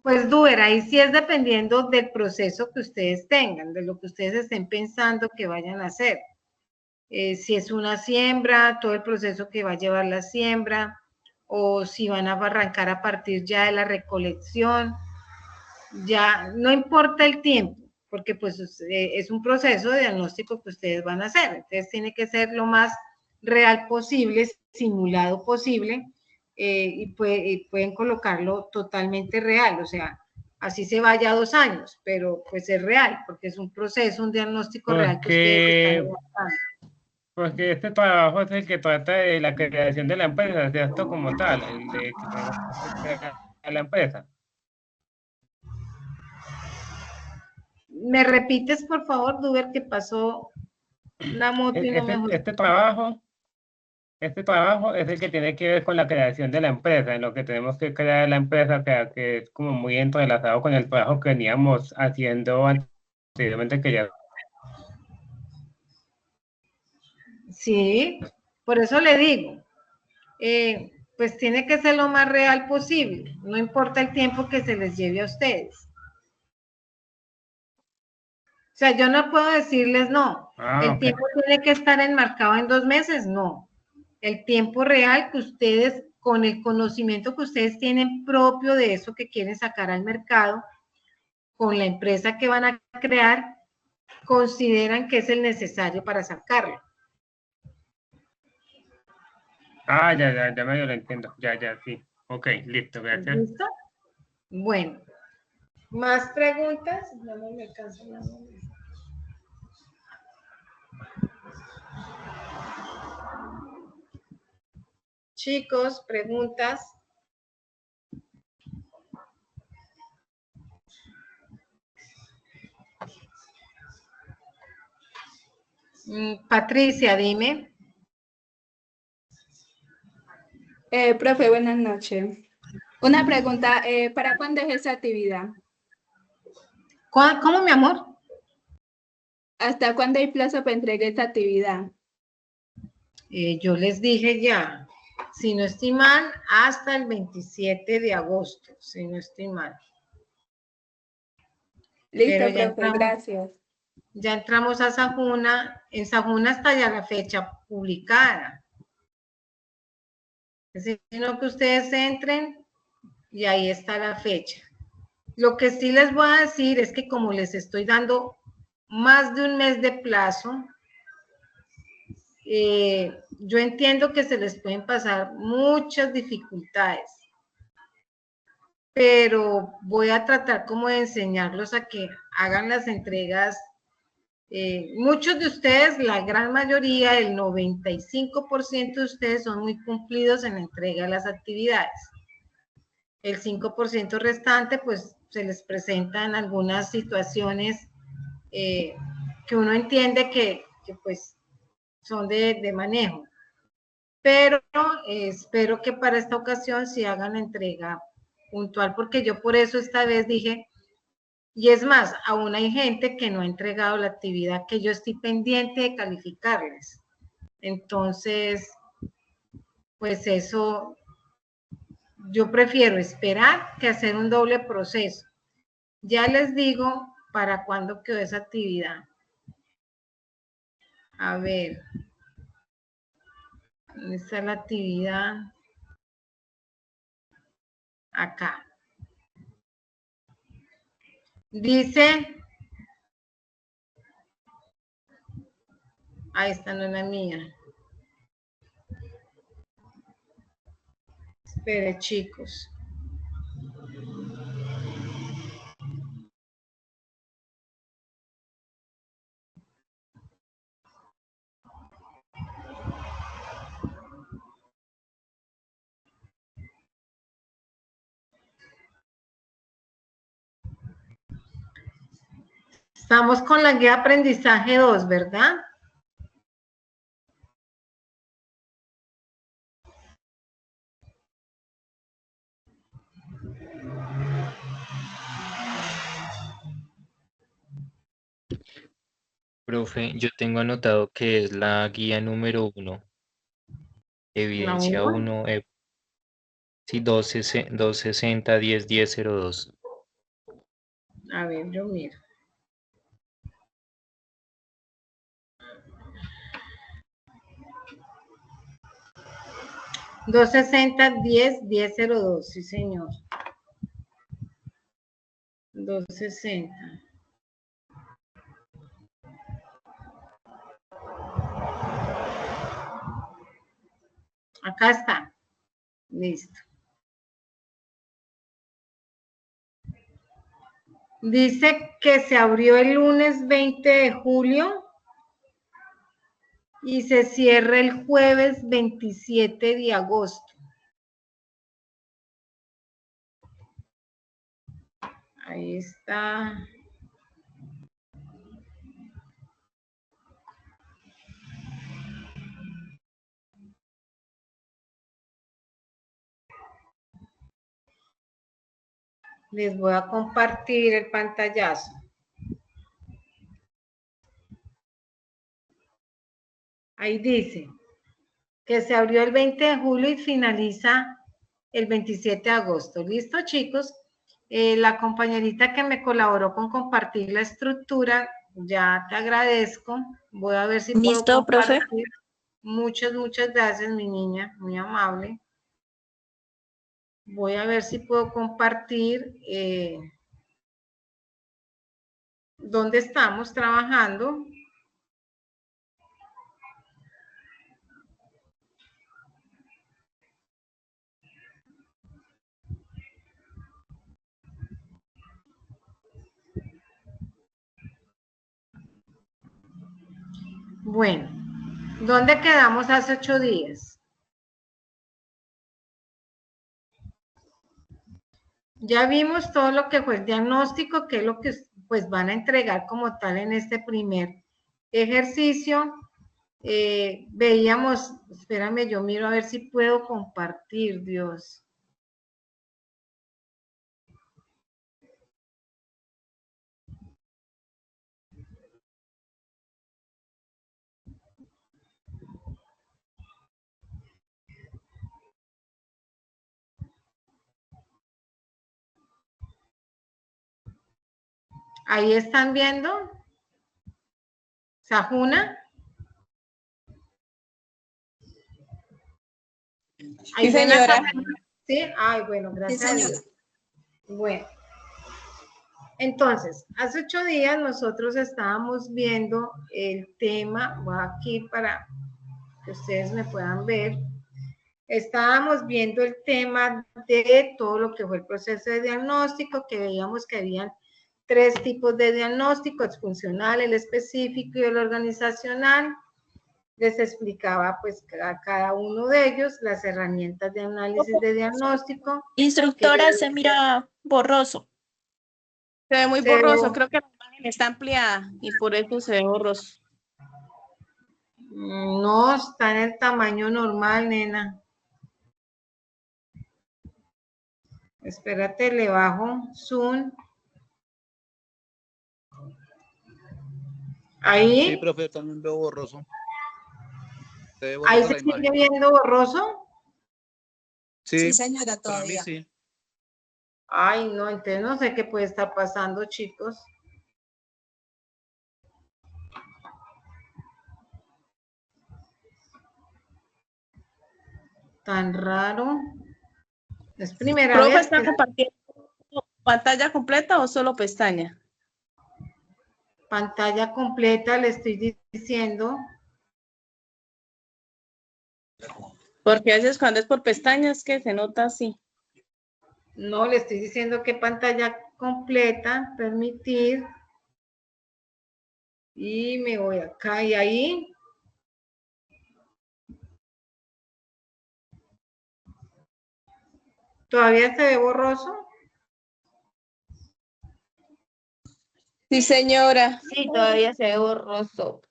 Pues Duber, ahí sí es dependiendo del proceso que ustedes tengan, de lo que ustedes estén pensando que vayan a hacer. Si es una siembra, todo el proceso que va a llevar la siembra, o si van a arrancar a partir ya de la recolección, ya no importa el tiempo, porque pues es un proceso de diagnóstico que ustedes van a hacer, entonces tiene que ser lo más real posible, simulado posible, y pueden colocarlo totalmente real, o sea, así se vaya a 2 años, pero pues es real, porque es un proceso, un diagnóstico real que ustedes están realizando. Porque este trabajo es el que trata de la creación de la empresa, ¿cierto? Como tal, el de que tenemos que crear la empresa. ¿Me repites, por favor, Duber, que pasó la moto y no me... Este trabajo Este trabajo es el que tiene que ver con la creación de la empresa, en lo que tenemos que crear la empresa, que es como muy entrelazado con el trabajo que veníamos haciendo anteriormente, que ya... Sí, por eso le digo, pues tiene que ser lo más real posible, no importa el tiempo que se les lleve a ustedes. O sea, yo no puedo decirles no, el ok. tiempo tiene que estar enmarcado en 2 meses, no. El tiempo real que ustedes, con el conocimiento que ustedes tienen propio de eso que quieren sacar al mercado, con la empresa que van a crear, consideran que es el necesario para sacarlo. Ah, ya medio lo entiendo. Ya, sí. Ok, listo, gracias. ¿Listo? Bueno, ¿más preguntas? No me alcanza la mano. Chicos, preguntas. Patricia, dime. Profe, buenas noches. Una pregunta, ¿para cuándo es esa actividad? ¿Cómo, mi amor? ¿Hasta cuándo hay plazo para entregar esta actividad? Yo les dije ya, si no estoy mal, hasta el 27 de agosto, si no estoy mal. Listo, Pero profe, gracias. ya entramos a Sajuna, en Sajuna está ya la fecha publicada. Sino que ustedes entren y ahí está la fecha. Lo que sí les voy a decir es que como les estoy dando más de un mes de plazo, yo entiendo que se les pueden pasar muchas dificultades, pero voy a tratar como de enseñarlos a que hagan las entregas. Muchos de ustedes, la gran mayoría, el 95% de ustedes son muy cumplidos en la entrega de las actividades. El 5% restante, pues se les presentan algunas situaciones que uno entiende que pues son de manejo. Pero espero que para esta ocasión sí hagan la entrega puntual, porque yo por eso esta vez dije, y es más, aún hay gente que no ha entregado la actividad que yo estoy pendiente de calificarles. Entonces, pues eso, yo prefiero esperar que hacer un doble proceso. Ya les digo para cuándo quedó esa actividad. A ver, ¿dónde está la actividad? Acá. Dice, ahí está, no es la mía. Espere, chicos. Estamos con la guía aprendizaje 2, ¿verdad? Profe, yo tengo anotado que es la guía número 1, La evidencia 1. 1, sí, 260-10-10-02. A ver, yo miro. $260-10-10-02, sí señor. 260. Acá está. Listo. Dice que se abrió el lunes 20 de julio y se cierra el jueves 27 de agosto. Ahí está. Les voy a compartir el pantallazo. Ahí dice que se abrió el 20 de julio y finaliza el 27 de agosto. ¿Listo, chicos? La compañerita que me colaboró con compartir la estructura, ya te agradezco. Voy a ver si puedo ¿Listo, profe? compartir. Muchas gracias, mi niña, muy amable. Voy a ver si puedo compartir dónde estamos trabajando. Bueno, ¿dónde quedamos hace 8 días? Ya vimos todo lo que fue el diagnóstico, que es lo que pues van a entregar como tal en este primer ejercicio. Veíamos, espérame, yo miro a ver si puedo compartir, Dios. Ahí están viendo. Sahuna. Sí, señora. Sí, ay, bueno, gracias. Sí, señora. Bueno. Entonces, hace 8 días nosotros estábamos viendo el tema, voy aquí para que ustedes me puedan ver. Estábamos viendo el tema de todo lo que fue el proceso de diagnóstico, que veíamos que habían 3 tipos de diagnóstico, el funcional, el específico y el organizacional. Les explicaba pues a cada uno de ellos las herramientas de análisis de diagnóstico. Instructora, se mira borroso. Se ve muy borroso, creo que la imagen está ampliada y por eso se ve borroso. No, está en el tamaño normal, nena. Espérate, le bajo zoom. Ahí. Sí, profe, también veo borroso. ¿Ahí se sigue viendo borroso? Sí, señora, todavía. Para mí sí. Ay, no, entonces no sé qué puede estar pasando, chicos. Tan raro. Es primera ¿Profe vez está que... compartiendo pantalla completa o solo pestaña? Pantalla completa, le estoy diciendo. Porque a veces cuando es por pestañas que se nota así. No, le estoy diciendo que pantalla completa, permitir. Y me voy acá y ahí. ¿Todavía se ve borroso? Sí, señora. Sí, todavía se ve borroso.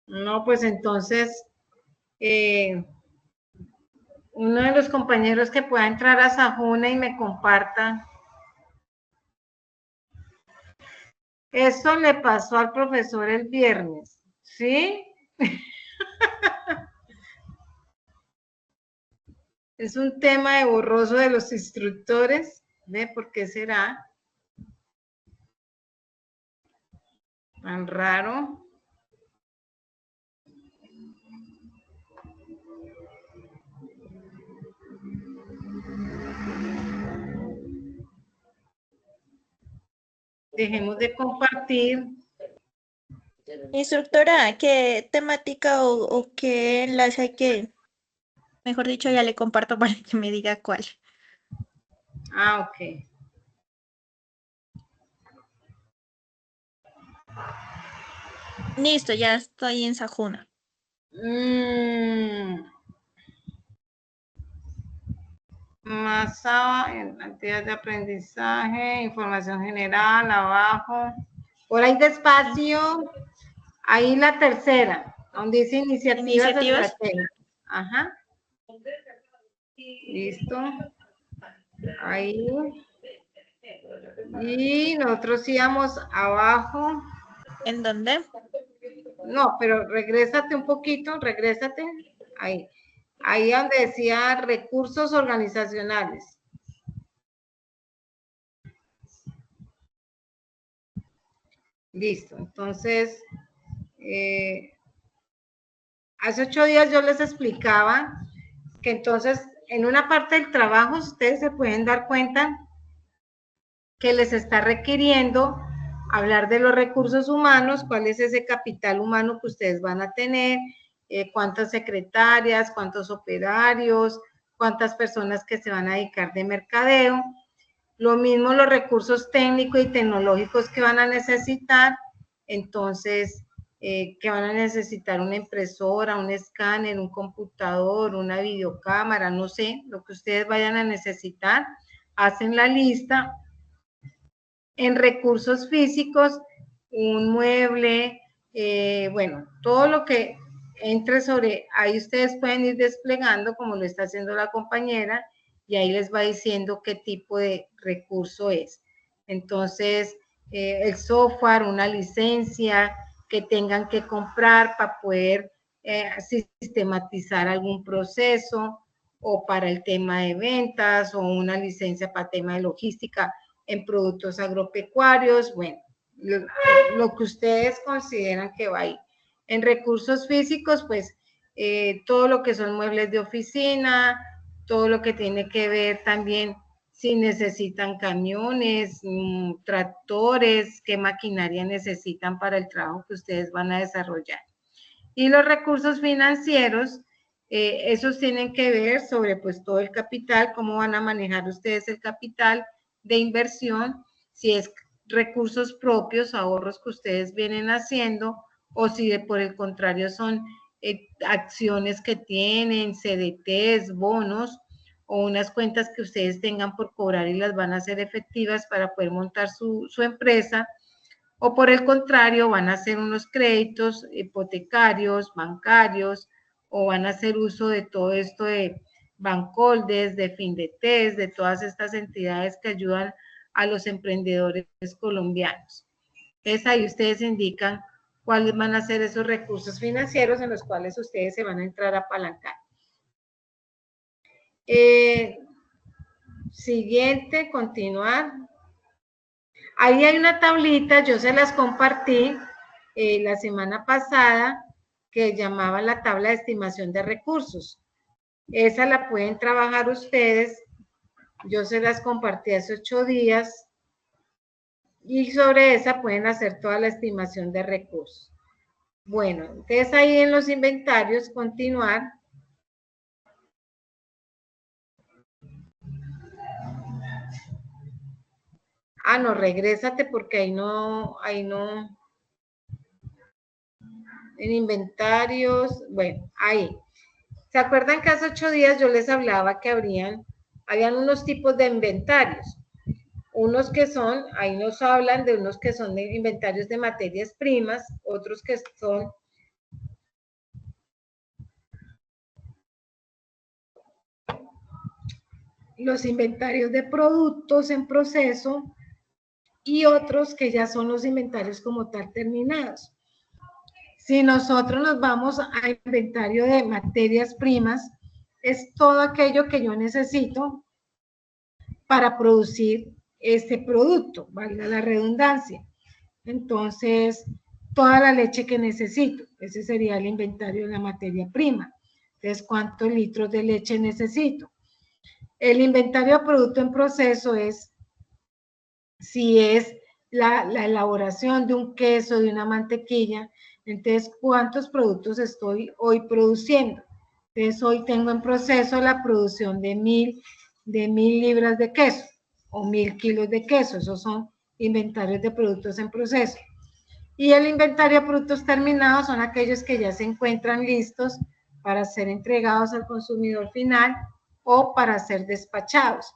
No, pues entonces, uno de los compañeros que pueda entrar a Sahuna y me comparta. Eso le pasó al profesor el viernes, ¿sí? Es un tema de borroso de los instructores. ¿Ve por qué será tan raro? Dejemos de compartir. Instructora, ¿qué temática o qué enlace hay que, mejor dicho, ya le comparto para que me diga cuál? Ah, ok. Listo, ya estoy en Sahuna. Más en actividades de aprendizaje, información general, abajo. Por ahí despacio. Ahí la tercera. donde dice iniciativas estratégicas. Ajá. Listo. Ahí. Y nosotros íbamos abajo. ¿En dónde? No, pero regrésate un poquito, regrésate. Ahí. Ahí donde decía recursos organizacionales. Listo. Entonces, hace 8 días yo les explicaba que entonces en una parte del trabajo ustedes se pueden dar cuenta que les está requiriendo hablar de los recursos humanos, cuál es ese capital humano que ustedes van a tener, cuántas secretarias, cuántos operarios, cuántas personas que se van a dedicar de mercadeo. Lo mismo los recursos técnicos y tecnológicos que van a necesitar. Entonces, que van a necesitar una impresora, un escáner, un computador, una videocámara, no sé, lo que ustedes vayan a necesitar. Hacen la lista. En recursos físicos, un mueble, bueno, todo lo que entre sobre, ahí ustedes pueden ir desplegando como lo está haciendo la compañera y ahí les va diciendo qué tipo de recurso es. Entonces, el software, una licencia que tengan que comprar para poder sistematizar algún proceso o para el tema de ventas o una licencia para tema de logística en productos agropecuarios, bueno, lo que ustedes consideran que va ahí. En recursos físicos, pues, todo lo que son muebles de oficina, todo lo que tiene que ver también si necesitan camiones, tractores, qué maquinaria necesitan para el trabajo que ustedes van a desarrollar. Y los recursos financieros, esos tienen que ver sobre pues todo el capital, cómo van a manejar ustedes el capital de inversión, si es recursos propios, ahorros que ustedes vienen haciendo, o si por el contrario son acciones que tienen, CDTs, bonos, o unas cuentas que ustedes tengan por cobrar y las van a hacer efectivas para poder montar su empresa, o por el contrario van a hacer unos créditos hipotecarios, bancarios, o van a hacer uso de todo esto de Bancoldes, de Findetes, de todas estas entidades que ayudan a los emprendedores colombianos. Entonces ahí ustedes indican cuáles van a ser esos recursos financieros en los cuales ustedes se van a entrar a apalancar. Siguiente, continuar. Ahí hay una tablita, yo se las compartí la semana pasada, que llamaba la tabla de estimación de recursos. Esa la pueden trabajar ustedes. Yo se las compartí hace 8 días. Y sobre esa pueden hacer toda la estimación de recursos. Bueno, entonces ahí en los inventarios, continuar. Ah, no, regrésate porque ahí no. En inventarios, bueno, ahí. ¿Se acuerdan que hace 8 días yo les hablaba que habían unos tipos de inventarios? Unos que son, ahí nos hablan de unos que son de inventarios de materias primas, otros que son los inventarios de productos en proceso y otros que ya son los inventarios como tal terminados. Si nosotros nos vamos a inventario de materias primas, es todo aquello que yo necesito para producir este producto, valga la redundancia. Entonces, toda la leche que necesito, ese sería el inventario de la materia prima. Entonces, ¿cuántos litros de leche necesito? El inventario de producto en proceso es si es la elaboración de un queso, de una mantequilla. Entonces, ¿cuántos productos estoy hoy produciendo? Entonces, hoy tengo en proceso la producción de 1000 libras de queso o 1000 kilos de queso. Esos son inventarios de productos en proceso. Y el inventario de productos terminados son aquellos que ya se encuentran listos para ser entregados al consumidor final o para ser despachados.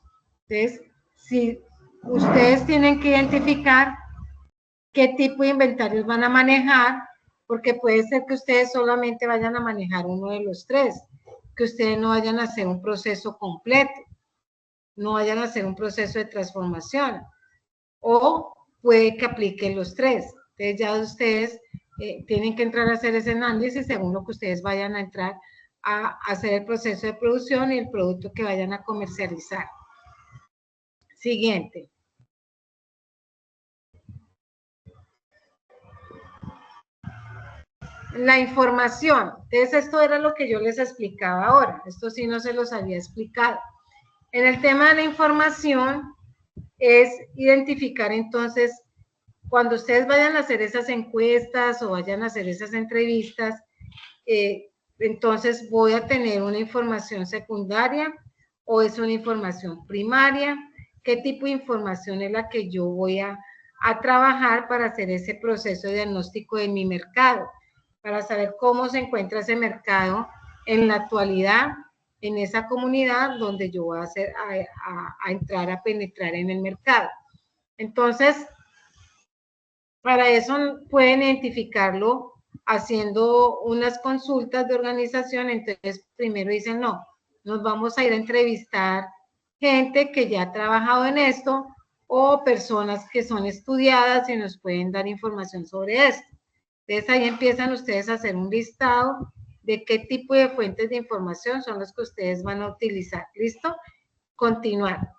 Entonces, si ustedes tienen que identificar qué tipo de inventarios van a manejar porque puede ser que ustedes solamente vayan a manejar uno de los tres, que ustedes no vayan a hacer un proceso completo, no vayan a hacer un proceso de transformación, o puede que apliquen los tres. Entonces ya ustedes tienen que entrar a hacer ese análisis según lo que ustedes vayan a entrar a hacer el proceso de producción y el producto que vayan a comercializar. Siguiente. La información. Entonces, esto era lo que yo les explicaba ahora. Esto sí no se los había explicado. En el tema de la información es identificar entonces, cuando ustedes vayan a hacer esas encuestas o vayan a hacer esas entrevistas, entonces voy a tener una información secundaria o es una información primaria. ¿Qué tipo de información es la que yo voy a trabajar para hacer ese proceso de diagnóstico de mi mercado? Para saber cómo se encuentra ese mercado en la actualidad, en esa comunidad donde yo voy a entrar a penetrar en el mercado. Entonces, para eso pueden identificarlo haciendo unas consultas de organización. Entonces, primero dicen, no, nos vamos a ir a entrevistar gente que ya ha trabajado en esto o personas que son estudiadas y nos pueden dar información sobre esto. Entonces, ahí empiezan ustedes a hacer un listado de qué tipo de fuentes de información son los que ustedes van a utilizar. ¿Listo? Continuar.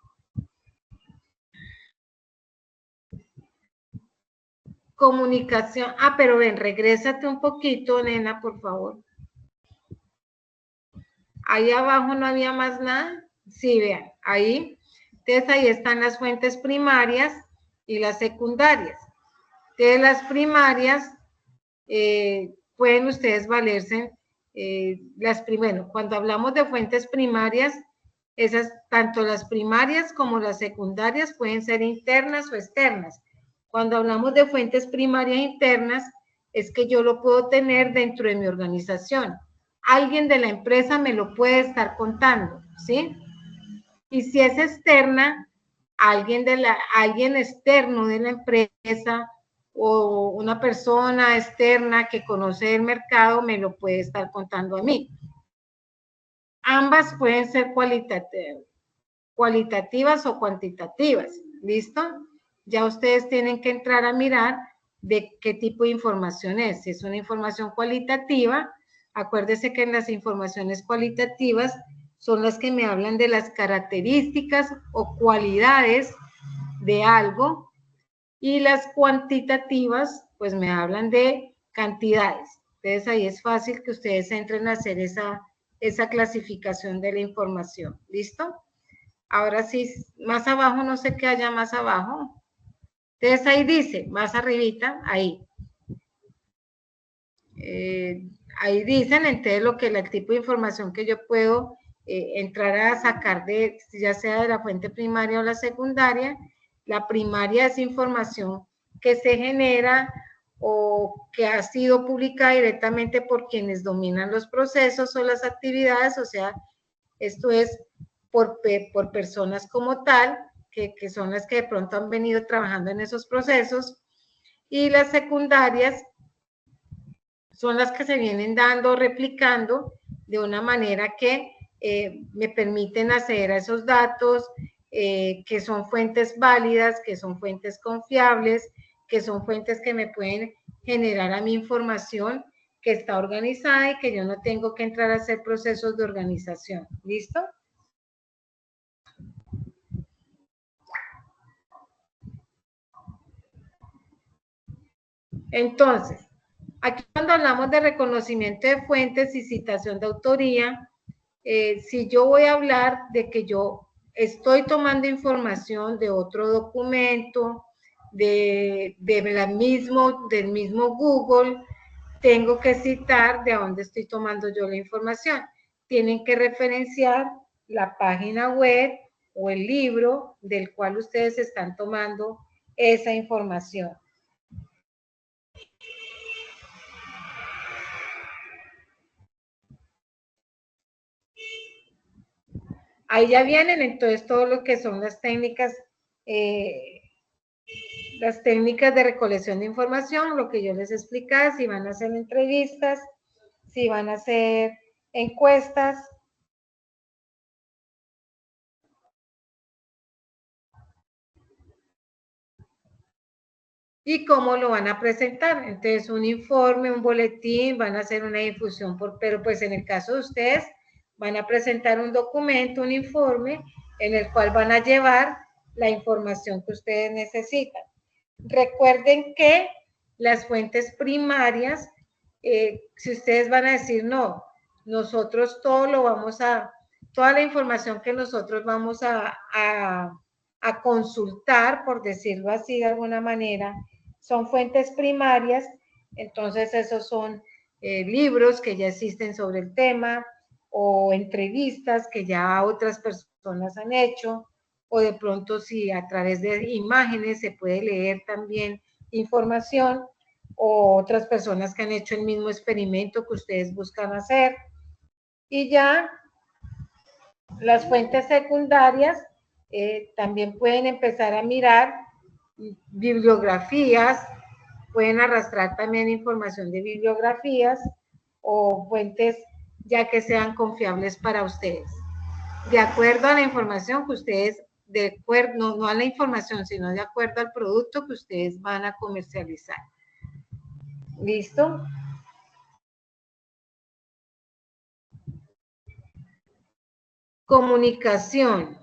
Comunicación. Ah, pero ven, regrésate un poquito, nena, por favor. Ahí abajo no había más nada. Sí, vean, ahí. Entonces, ahí están las fuentes primarias y las secundarias. Entonces, las primarias pueden ustedes valerse bueno, cuando hablamos de fuentes primarias, esas, tanto las primarias como las secundarias pueden ser internas o externas. Cuando hablamos de fuentes primarias internas, es que yo lo puedo tener dentro de mi organización. Alguien de la empresa me lo puede estar contando, ¿sí? Y si es externa, alguien externo de la empresa o una persona externa que conoce el mercado me lo puede estar contando a mí. Ambas pueden ser cualitativas o cuantitativas, ¿listo? Ya ustedes tienen que entrar a mirar de qué tipo de información es. Si es una información cualitativa, acuérdese que en las informaciones cualitativas son las que me hablan de las características o cualidades de algo, y las cuantitativas pues me hablan de cantidades. Entonces ahí es fácil que ustedes entren a hacer esa clasificación de la información. ¿Listo? Ahora sí, más abajo, no sé qué haya más abajo. Entonces ahí dice, más arribita, ahí. Ahí dicen entonces lo que el tipo de información que yo puedo entrar a sacar de, ya sea de la fuente primaria o la secundaria. La primaria es información que se genera o que ha sido publicada directamente por quienes dominan los procesos o las actividades, o sea, esto es por personas como tal, que son las que de pronto han venido trabajando en esos procesos, y las secundarias son las que se vienen dando, replicando de una manera que me permiten acceder a esos datos, que son fuentes válidas, que son fuentes confiables, que son fuentes que me pueden generar a mi información que está organizada y que yo no tengo que entrar a hacer procesos de organización. ¿Listo? Entonces, aquí cuando hablamos de reconocimiento de fuentes y citación de autoría, si yo voy a hablar de que yo estoy tomando información de otro documento, del mismo Google, tengo que citar de dónde estoy tomando yo la información. Tienen que referenciar la página web o el libro del cual ustedes están tomando esa información. Ahí ya vienen entonces todo lo que son las técnicas Las técnicas de recolección de información, lo que yo les explicaba, si van a hacer entrevistas, si van a hacer encuestas. Y cómo lo van a presentar. Entonces, un informe, un boletín, van a hacer una difusión, pero pues en el caso de ustedes, van a presentar un documento, un informe, en el cual van a llevar la información que ustedes necesitan. Recuerden que las fuentes primarias, si ustedes van a decir, no, nosotros todo lo vamos a, toda la información que nosotros vamos a consultar, por decirlo así de alguna manera, son fuentes primarias, entonces esos son libros que ya existen sobre el tema, o entrevistas que ya otras personas han hecho, o de pronto si a través de imágenes se puede leer también información, o otras personas que han hecho el mismo experimento que ustedes buscan hacer. Y ya las fuentes secundarias también pueden empezar a mirar bibliografías, pueden arrastrar también información de bibliografías o fuentes ya que sean confiables para ustedes. De acuerdo a la información que ustedes, de acuerdo, no a la información, sino de acuerdo al producto que ustedes van a comercializar. ¿Listo? Comunicación.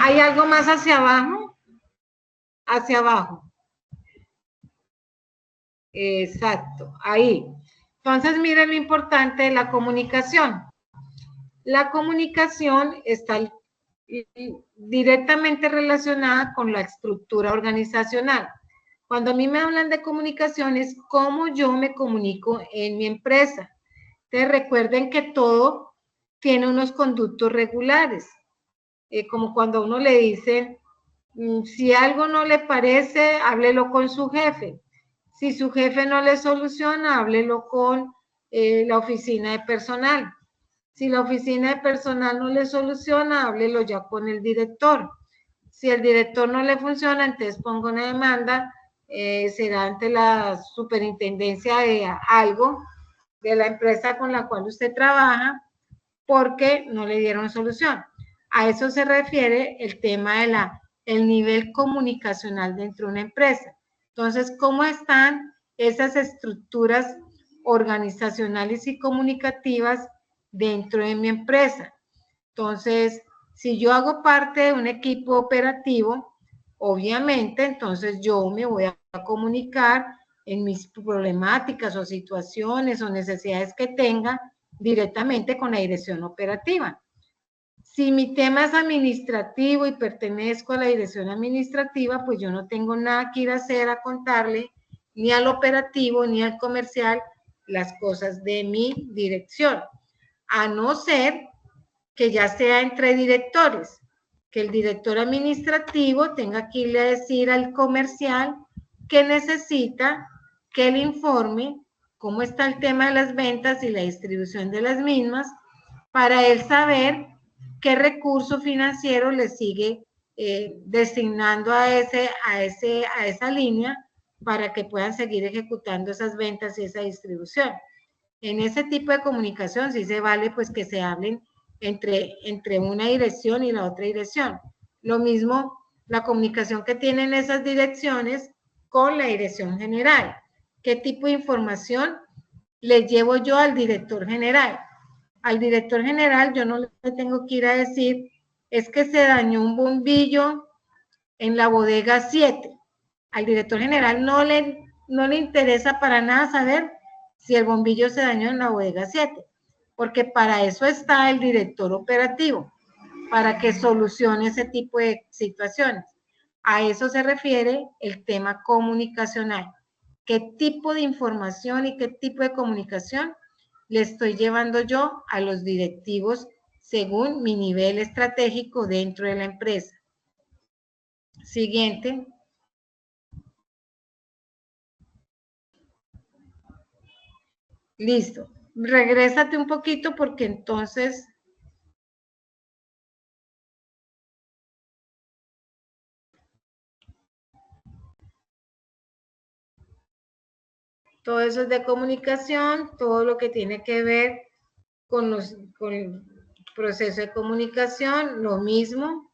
¿Hay algo más hacia abajo? Hacia abajo. Exacto, ahí. Entonces, miren lo importante de la comunicación. La comunicación está directamente relacionada con la estructura organizacional. Cuando a mí me hablan de comunicación es cómo yo me comunico en mi empresa. Entonces, recuerden que todo tiene unos conductos regulares. Como cuando a uno le dicen, si algo no le parece, háblelo con su jefe. Si su jefe no le soluciona, háblelo con la oficina de personal. Si la oficina de personal no le soluciona, háblelo ya con el director. Si el director no le funciona, entonces ponga una demanda, será ante la superintendencia de algo, de la empresa con la cual usted trabaja, porque no le dieron solución. A eso se refiere el tema de el nivel comunicacional dentro de una empresa. Entonces, ¿cómo están esas estructuras organizacionales y comunicativas dentro de mi empresa? Entonces, si yo hago parte de un equipo operativo, obviamente, entonces yo me voy a comunicar en mis problemáticas o situaciones o necesidades que tenga directamente con la dirección operativa. Si mi tema es administrativo y pertenezco a la dirección administrativa, pues yo no tengo nada que ir a hacer a contarle ni al operativo ni al comercial las cosas de mi dirección, a no ser que ya sea entre directores, que el director administrativo tenga que irle a decir al comercial que necesita que le informe cómo está el tema de las ventas y la distribución de las mismas, para él saber qué recurso financiero le sigue designando a esa línea para que puedan seguir ejecutando esas ventas y esa distribución. En ese tipo de comunicación sí se vale pues que se hablen entre una dirección y la otra dirección. Lo mismo la comunicación que tienen esas direcciones con la dirección general. ¿Qué tipo de información le llevo yo al director general? Al director general yo no le tengo que ir a decir, es que se dañó un bombillo en la bodega 7. Al director general no le interesa para nada saber si el bombillo se dañó en la bodega 7, porque para eso está el director operativo, para que solucione ese tipo de situaciones. A eso se refiere el tema comunicacional. ¿Qué tipo de información y qué tipo de comunicación le estoy llevando yo a los directivos según mi nivel estratégico dentro de la empresa? Siguiente. Listo. Regrésate un poquito porque entonces... Todo eso es de comunicación, todo lo que tiene que ver con el proceso de comunicación, lo mismo.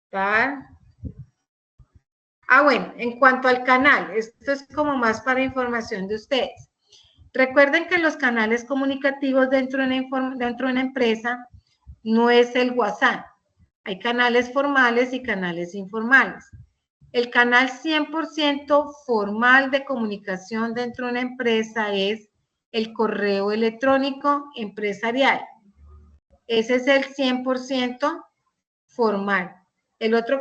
¿Tá? Bueno, en cuanto al canal, esto es como más para información de ustedes. Recuerden que los canales comunicativos dentro de una empresa no es el WhatsApp. Hay canales formales y canales informales. El canal 100% formal de comunicación dentro de una empresa es el correo electrónico empresarial. Ese es el 100% formal. El otro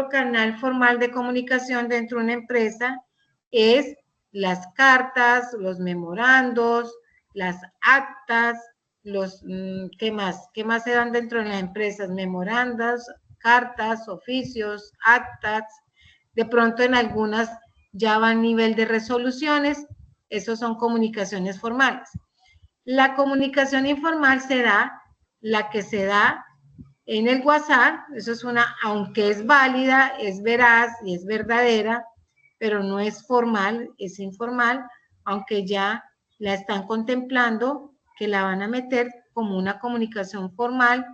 canal formal de comunicación dentro de una empresa es las cartas, los memorandos, las actas, ¿qué más? ¿Qué más se dan dentro de las empresas? Memorandas, cartas, oficios, actas. De pronto en algunas ya van a nivel de resoluciones. Esos son comunicaciones formales. La comunicación informal será la que se da en el WhatsApp. Eso es aunque es válida, es veraz y es verdadera, pero no es formal, es informal, aunque ya la están contemplando, que la van a meter como una comunicación formal,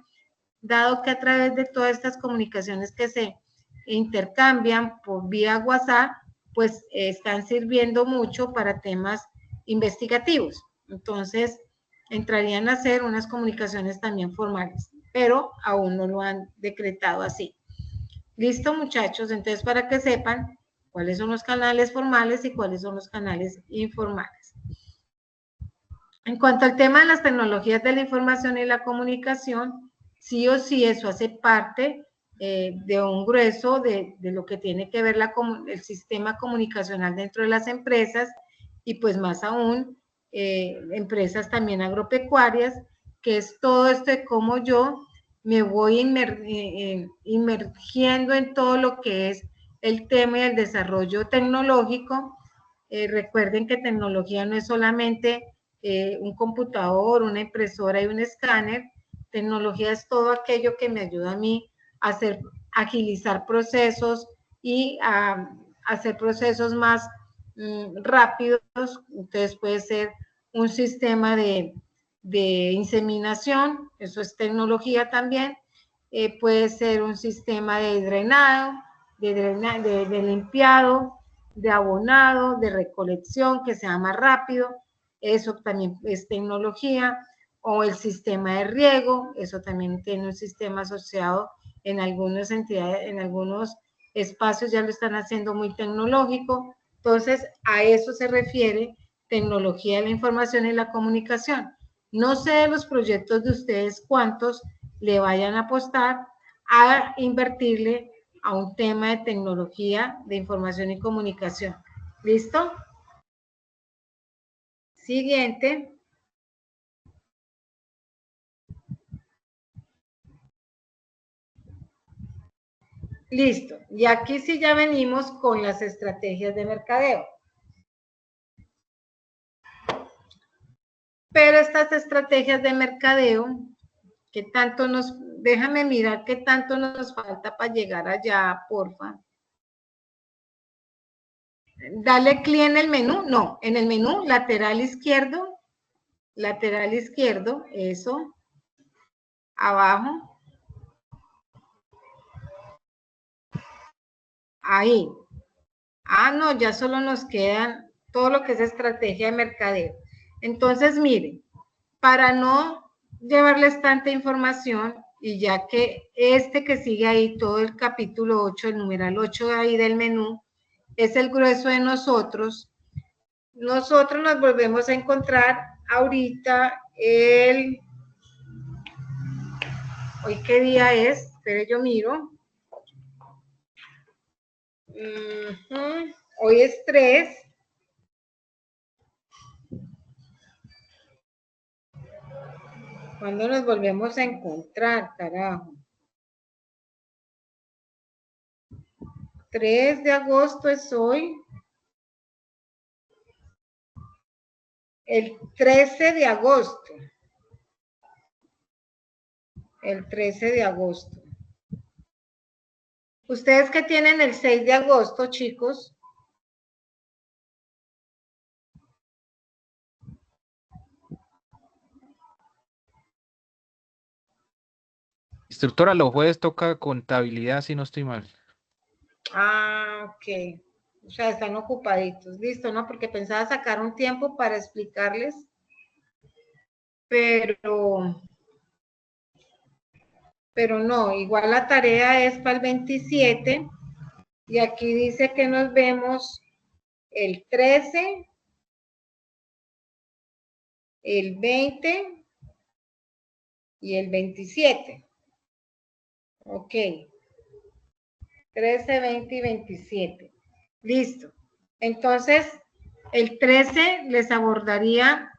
dado que a través de todas estas comunicaciones que se intercambian por vía WhatsApp, pues están sirviendo mucho para temas investigativos. Entonces, entrarían a ser unas comunicaciones también formales, pero aún no lo han decretado así. Listo, muchachos, entonces para que sepan cuáles son los canales formales y cuáles son los canales informales. En cuanto al tema de las tecnologías de la información y la comunicación, sí o sí eso hace parte de un grueso de lo que tiene que ver el sistema comunicacional dentro de las empresas y pues más aún empresas también agropecuarias, que es todo esto de cómo yo me voy inmergiendo en todo lo que es el tema y el desarrollo tecnológico. Recuerden que tecnología no es solamente un computador, una impresora y un escáner. Tecnología es todo aquello que me ayuda a mí a agilizar procesos y a hacer procesos más rápidos. Entonces puede ser un sistema de inseminación, eso es tecnología también. Puede ser un sistema de drenado, de limpiado, de abonado, de recolección, que sea más rápido, eso también es tecnología, o el sistema de riego, eso también tiene un sistema asociado en algunas entidades, en algunos espacios ya lo están haciendo muy tecnológico. Entonces, a eso se refiere tecnología de la información y la comunicación. No sé de los proyectos de ustedes cuántos le vayan a apostar a invertirle a un tema de tecnología de información y comunicación. ¿Listo? Siguiente. Listo. Y aquí sí ya venimos con las estrategias de mercadeo. Pero estas estrategias de mercadeo, ¿qué tanto déjame mirar qué tanto nos falta para llegar allá, porfa? Dale clic en el menú, no, en el menú lateral izquierdo, eso, abajo, ahí. No, ya solo nos quedan todo lo que es estrategia de mercadeo. Entonces, miren, para no llevarles tanta información, y ya que que sigue ahí, todo el capítulo 8, el numeral 8 ahí del menú, es el grueso de nosotros. Nosotros nos volvemos a encontrar ahorita ¿hoy qué día es? Espere, yo miro. Hoy es 3. ¿Cuándo nos volvemos a encontrar, carajo? 3 de agosto es hoy. el 13 de agosto. El 13 de agosto. ¿Ustedes qué tienen el 6 de agosto, chicos? Instructora, los jueves toca contabilidad, si no estoy mal. Ah, ok. O sea, están ocupaditos. Listo, ¿no? Porque pensaba sacar un tiempo para explicarles. Pero no, igual la tarea es para el 27. Y aquí dice que nos vemos el 13, el 20 y el 27. Ok. 13, 20 y 27. Listo. Entonces, el 13 les abordaría,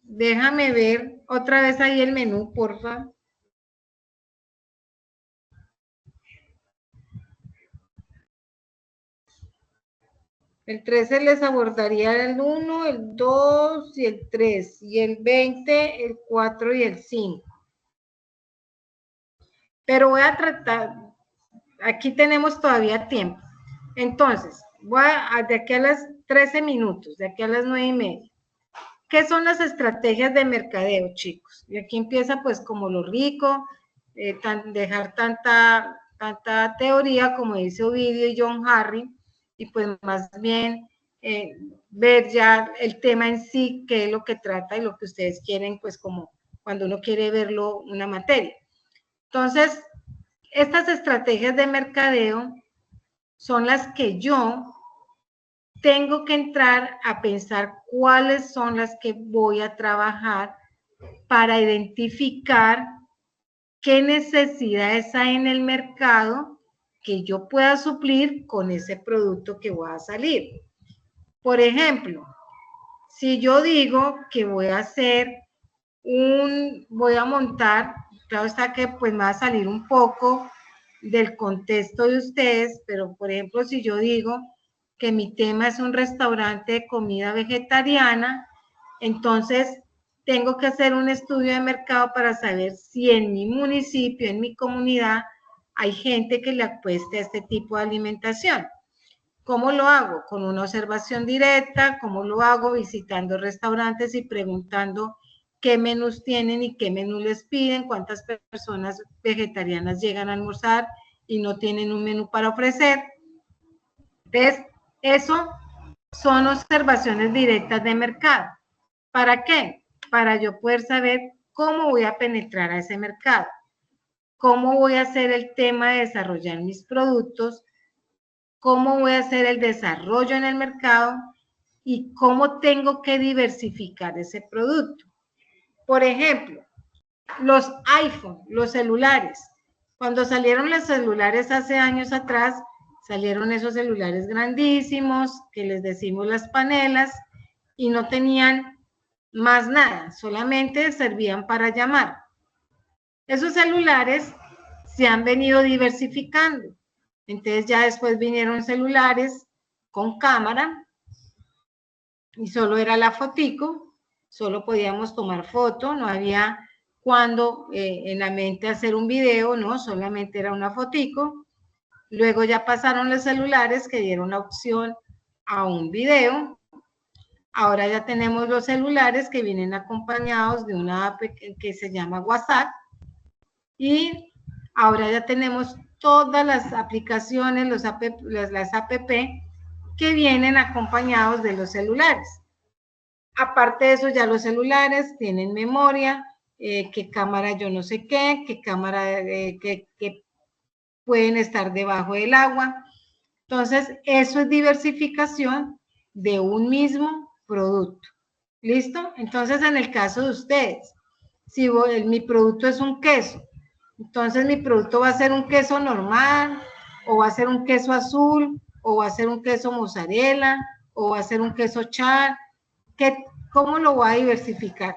déjame ver otra vez ahí el menú, porfa. El 13 les abordaría el 1, el 2 y el 3. Y el 20, el 4 y el 5. Pero voy a tratar, aquí tenemos todavía tiempo. Entonces, de aquí a las 13 minutos, de aquí a las 9:30. ¿Qué son las estrategias de mercadeo, chicos? Y aquí empieza pues como lo rico, dejar tanta teoría como dice Ovidio y John Harry, y pues más bien ver ya el tema en sí, qué es lo que trata y lo que ustedes quieren, pues como cuando uno quiere verlo una materia. Entonces, estas estrategias de mercadeo son las que yo tengo que entrar a pensar cuáles son las que voy a trabajar para identificar qué necesidades hay en el mercado que yo pueda suplir con ese producto que voy a salir. Por ejemplo, si yo digo que voy a hacer voy a montar, claro está que pues me va a salir un poco del contexto de ustedes, pero por ejemplo, si yo digo que mi tema es un restaurante de comida vegetariana, entonces tengo que hacer un estudio de mercado para saber si en mi municipio, en mi comunidad, hay gente que le apueste a este tipo de alimentación. ¿Cómo lo hago? Con una observación directa. ¿Cómo lo hago? Visitando restaurantes y preguntando qué menús tienen y qué menú les piden, cuántas personas vegetarianas llegan a almorzar y no tienen un menú para ofrecer. Entonces, eso son observaciones directas de mercado. ¿Para qué? Para yo poder saber cómo voy a penetrar a ese mercado, cómo voy a hacer el tema de desarrollar mis productos, cómo voy a hacer el desarrollo en el mercado y cómo tengo que diversificar ese producto. Por ejemplo, los iPhone, los celulares. Cuando salieron los celulares hace años atrás, salieron esos celulares grandísimos, que les decimos las panelas, y no tenían más nada, solamente servían para llamar. Esos celulares se han venido diversificando. Entonces ya después vinieron celulares con cámara y solo era la fotico, solo podíamos tomar foto, no había cuando en la mente hacer un video, no, solamente era una fotico. Luego ya pasaron los celulares que dieron la opción a un video. Ahora ya tenemos los celulares que vienen acompañados de una app que se llama WhatsApp. Y ahora ya tenemos todas las aplicaciones, las app que vienen acompañados de los celulares. Aparte de eso, ya los celulares tienen memoria, qué cámara yo no sé qué cámara que pueden estar debajo del agua. Entonces, eso es diversificación de un mismo producto. ¿Listo? Entonces, en el caso de ustedes, si mi producto es un queso, entonces mi producto va a ser un queso normal, o va a ser un queso azul, o va a ser un queso mozzarella, o va a ser un queso char. ¿Cómo lo voy a diversificar?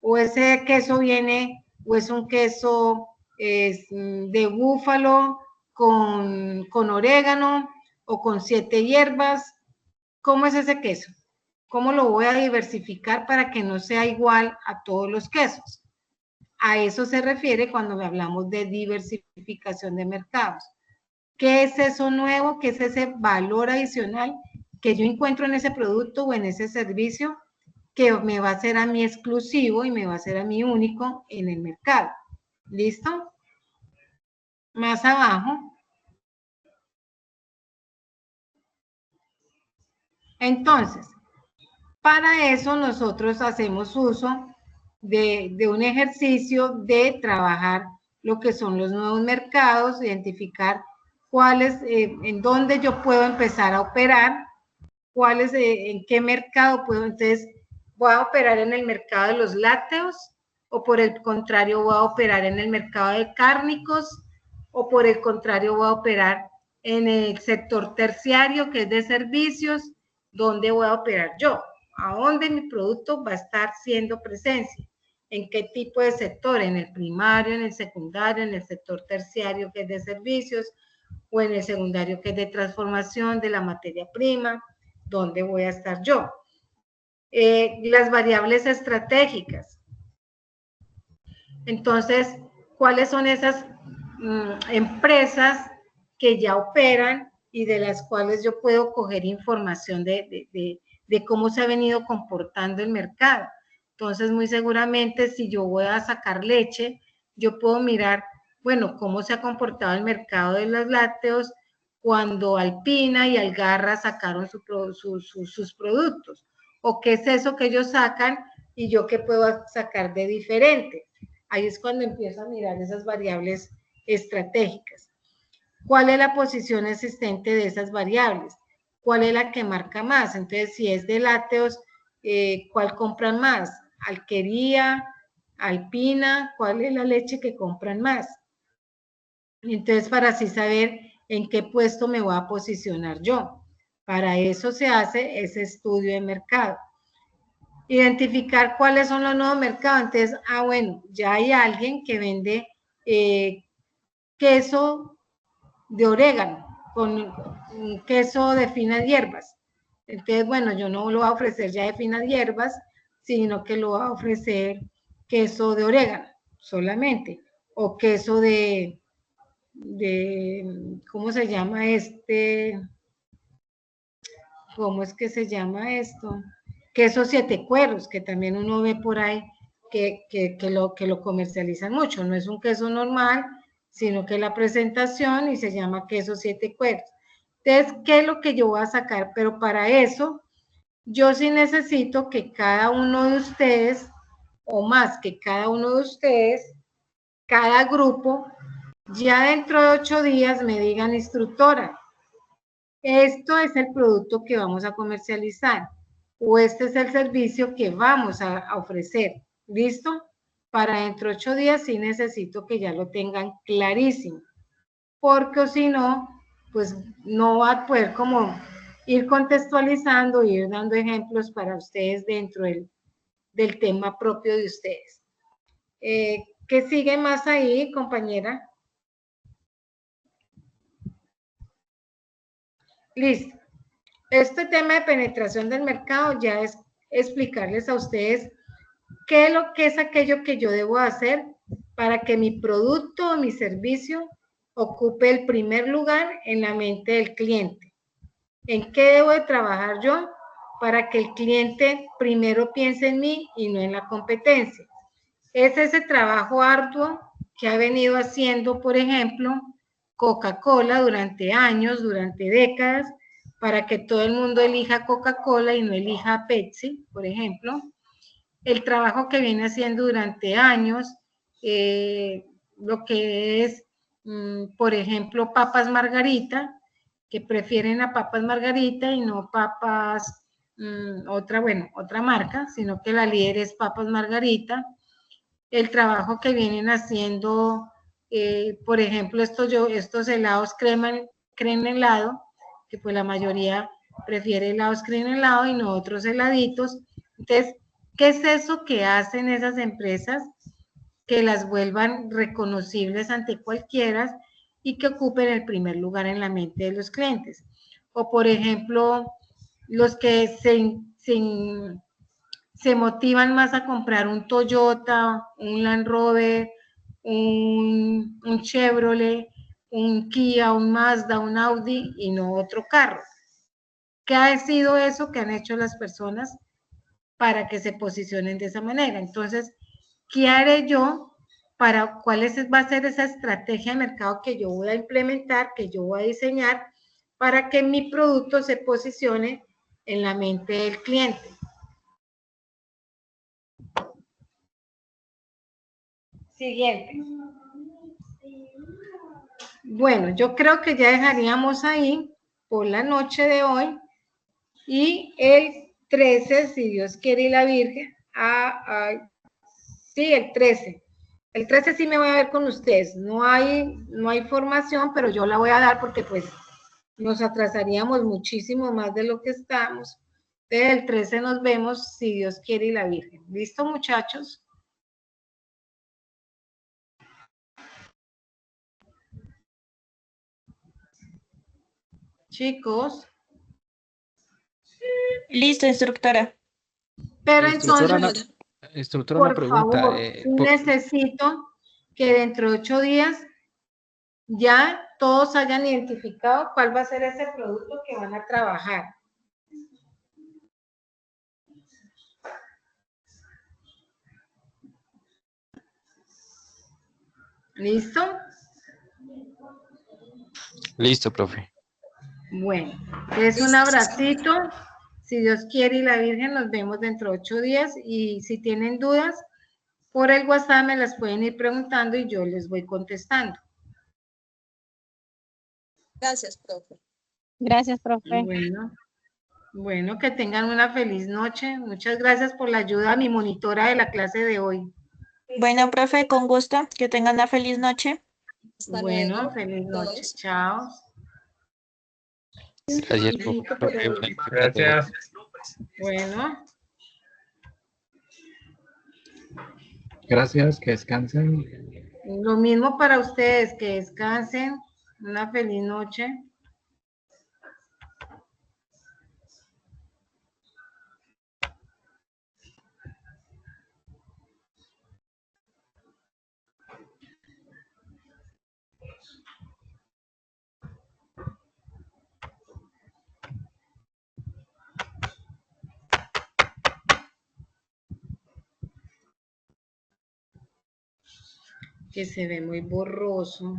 O ese queso viene, o es un queso de búfalo con orégano, o con 7 hierbas. ¿Cómo es ese queso? ¿Cómo lo voy a diversificar para que no sea igual a todos los quesos? A eso se refiere cuando hablamos de diversificación de mercados. ¿Qué es eso nuevo? ¿Qué es ese valor adicional que yo encuentro en ese producto o en ese servicio que me va a hacer a mí exclusivo y me va a hacer a mí único en el mercado? ¿Listo? Más abajo. Entonces, para eso nosotros hacemos uso de un ejercicio de trabajar lo que son los nuevos mercados, identificar cuáles, en dónde yo puedo empezar a operar, cuáles, en qué mercado puedo. Entonces, voy a operar en el mercado de los lácteos, o por el contrario voy a operar en el mercado de cárnicos, o por el contrario voy a operar en el sector terciario, que es de servicios. ¿Dónde voy a operar yo? ¿A dónde mi producto va a estar siendo presencia? ¿En qué tipo de sector? ¿En el primario, en el secundario, en el sector terciario, que es de servicios, o en el secundario, que es de transformación de la materia prima? ¿Dónde voy a estar yo? Las variables estratégicas. Entonces, ¿cuáles son esas empresas que ya operan y de las cuales yo puedo coger información de cómo se ha venido comportando el mercado? Entonces, muy seguramente, si yo voy a sacar leche, yo puedo mirar, bueno, cómo se ha comportado el mercado de los lácteos cuando Alpina y Algarra sacaron sus productos, o qué es eso que ellos sacan y yo qué puedo sacar de diferente. Ahí es cuando empiezo a mirar esas variables estratégicas. ¿Cuál es la posición existente de esas variables? ¿Cuál es la que marca más? Entonces, si es de lácteos, ¿cuál compran más? Alquería, Alpina, ¿cuál es la leche que compran más? Entonces, para así saber en qué puesto me voy a posicionar yo. Para eso se hace ese estudio de mercado. Identificar cuáles son los nuevos mercados. Entonces, bueno, ya hay alguien que vende queso de orégano con queso de finas hierbas. Entonces, bueno, yo no lo voy a ofrecer ya de finas hierbas, sino que lo voy a ofrecer queso de orégano solamente, o queso de ¿cómo se llama este? ¿Cómo es que se llama esto? Queso siete cueros, que también uno ve por ahí que lo comercializan mucho. No es un queso normal, sino que la presentación y se llama queso siete cueros. Entonces, ¿qué es lo que yo voy a sacar? Pero para eso, yo sí necesito que cada uno de ustedes, o más que cada uno de ustedes, cada grupo, ya dentro de 8 días me digan, instructora, esto es el producto que vamos a comercializar, o este es el servicio que vamos a ofrecer. ¿Listo? Para dentro de 8 días sí necesito que ya lo tengan clarísimo, porque si no, pues no va a poder como ir contextualizando, ir dando ejemplos para ustedes dentro del tema propio de ustedes. ¿Qué sigue más ahí, compañera? Listo. Este tema de penetración del mercado ya es explicarles a ustedes qué es lo que es aquello que yo debo hacer para que mi producto o mi servicio ocupe el primer lugar en la mente del cliente. ¿En qué debo de trabajar yo para que el cliente primero piense en mí y no en la competencia? Es ese trabajo arduo que ha venido haciendo, por ejemplo, Coca-Cola durante años, durante décadas, para que todo el mundo elija Coca-Cola y no elija Pepsi, por ejemplo. El trabajo que viene haciendo durante años, lo que es, por ejemplo, papas Margarita, que prefieren a papas Margarita y no papas, otra marca, sino que la líder es papas Margarita. El trabajo que vienen haciendo, por ejemplo, estos helados crema helado, que pues la mayoría prefiere helados crema helado y no otros heladitos. Entonces, ¿qué es eso que hacen esas empresas que las vuelvan reconocibles ante cualquiera y que ocupen el primer lugar en la mente de los clientes? O, por ejemplo, los que se motivan más a comprar un Toyota, un Land Rover, un Chevrolet, un Kia, un Mazda, un Audi y no otro carro. ¿Qué ha sido eso que han hecho las personas para que se posicionen de esa manera? Entonces, ¿qué haré yo para va a ser esa estrategia de mercado que yo voy a implementar, que yo voy a diseñar para que mi producto se posicione en la mente del cliente? Siguiente. Bueno, yo creo que ya dejaríamos ahí por la noche de hoy y el 13, si Dios quiere y la Virgen, sí, el 13. El 13 sí me voy a ver con ustedes. No hay formación, pero yo la voy a dar porque pues nos atrasaríamos muchísimo más de lo que estamos. Entonces el 13 nos vemos, si Dios quiere y la Virgen. ¿Listo, muchachos? Chicos. Listo, instructora. Pero Instructora, entonces, instructora, una por pregunta. favor, necesito que dentro de 8 días ya todos hayan identificado cuál va a ser ese producto que van a trabajar. ¿Listo? Listo, profe. Bueno, es un abracito. Si Dios quiere y la Virgen, nos vemos dentro de 8 días. Y si tienen dudas, por el WhatsApp me las pueden ir preguntando y yo les voy contestando. Gracias, profe. Gracias, profe. Bueno, que tengan una feliz noche. Muchas gracias por la ayuda a mi monitora de la clase de hoy. Bueno, profe, con gusto. Que tengan una feliz noche. Bueno, feliz noche. Chao. Gracias, profe. Gracias. Bueno. Gracias, que descansen. Lo mismo para ustedes, que descansen. Una feliz noche. Que se ve muy borroso,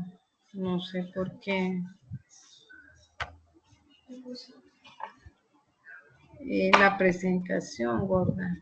no sé por qué. La presentación, guardar.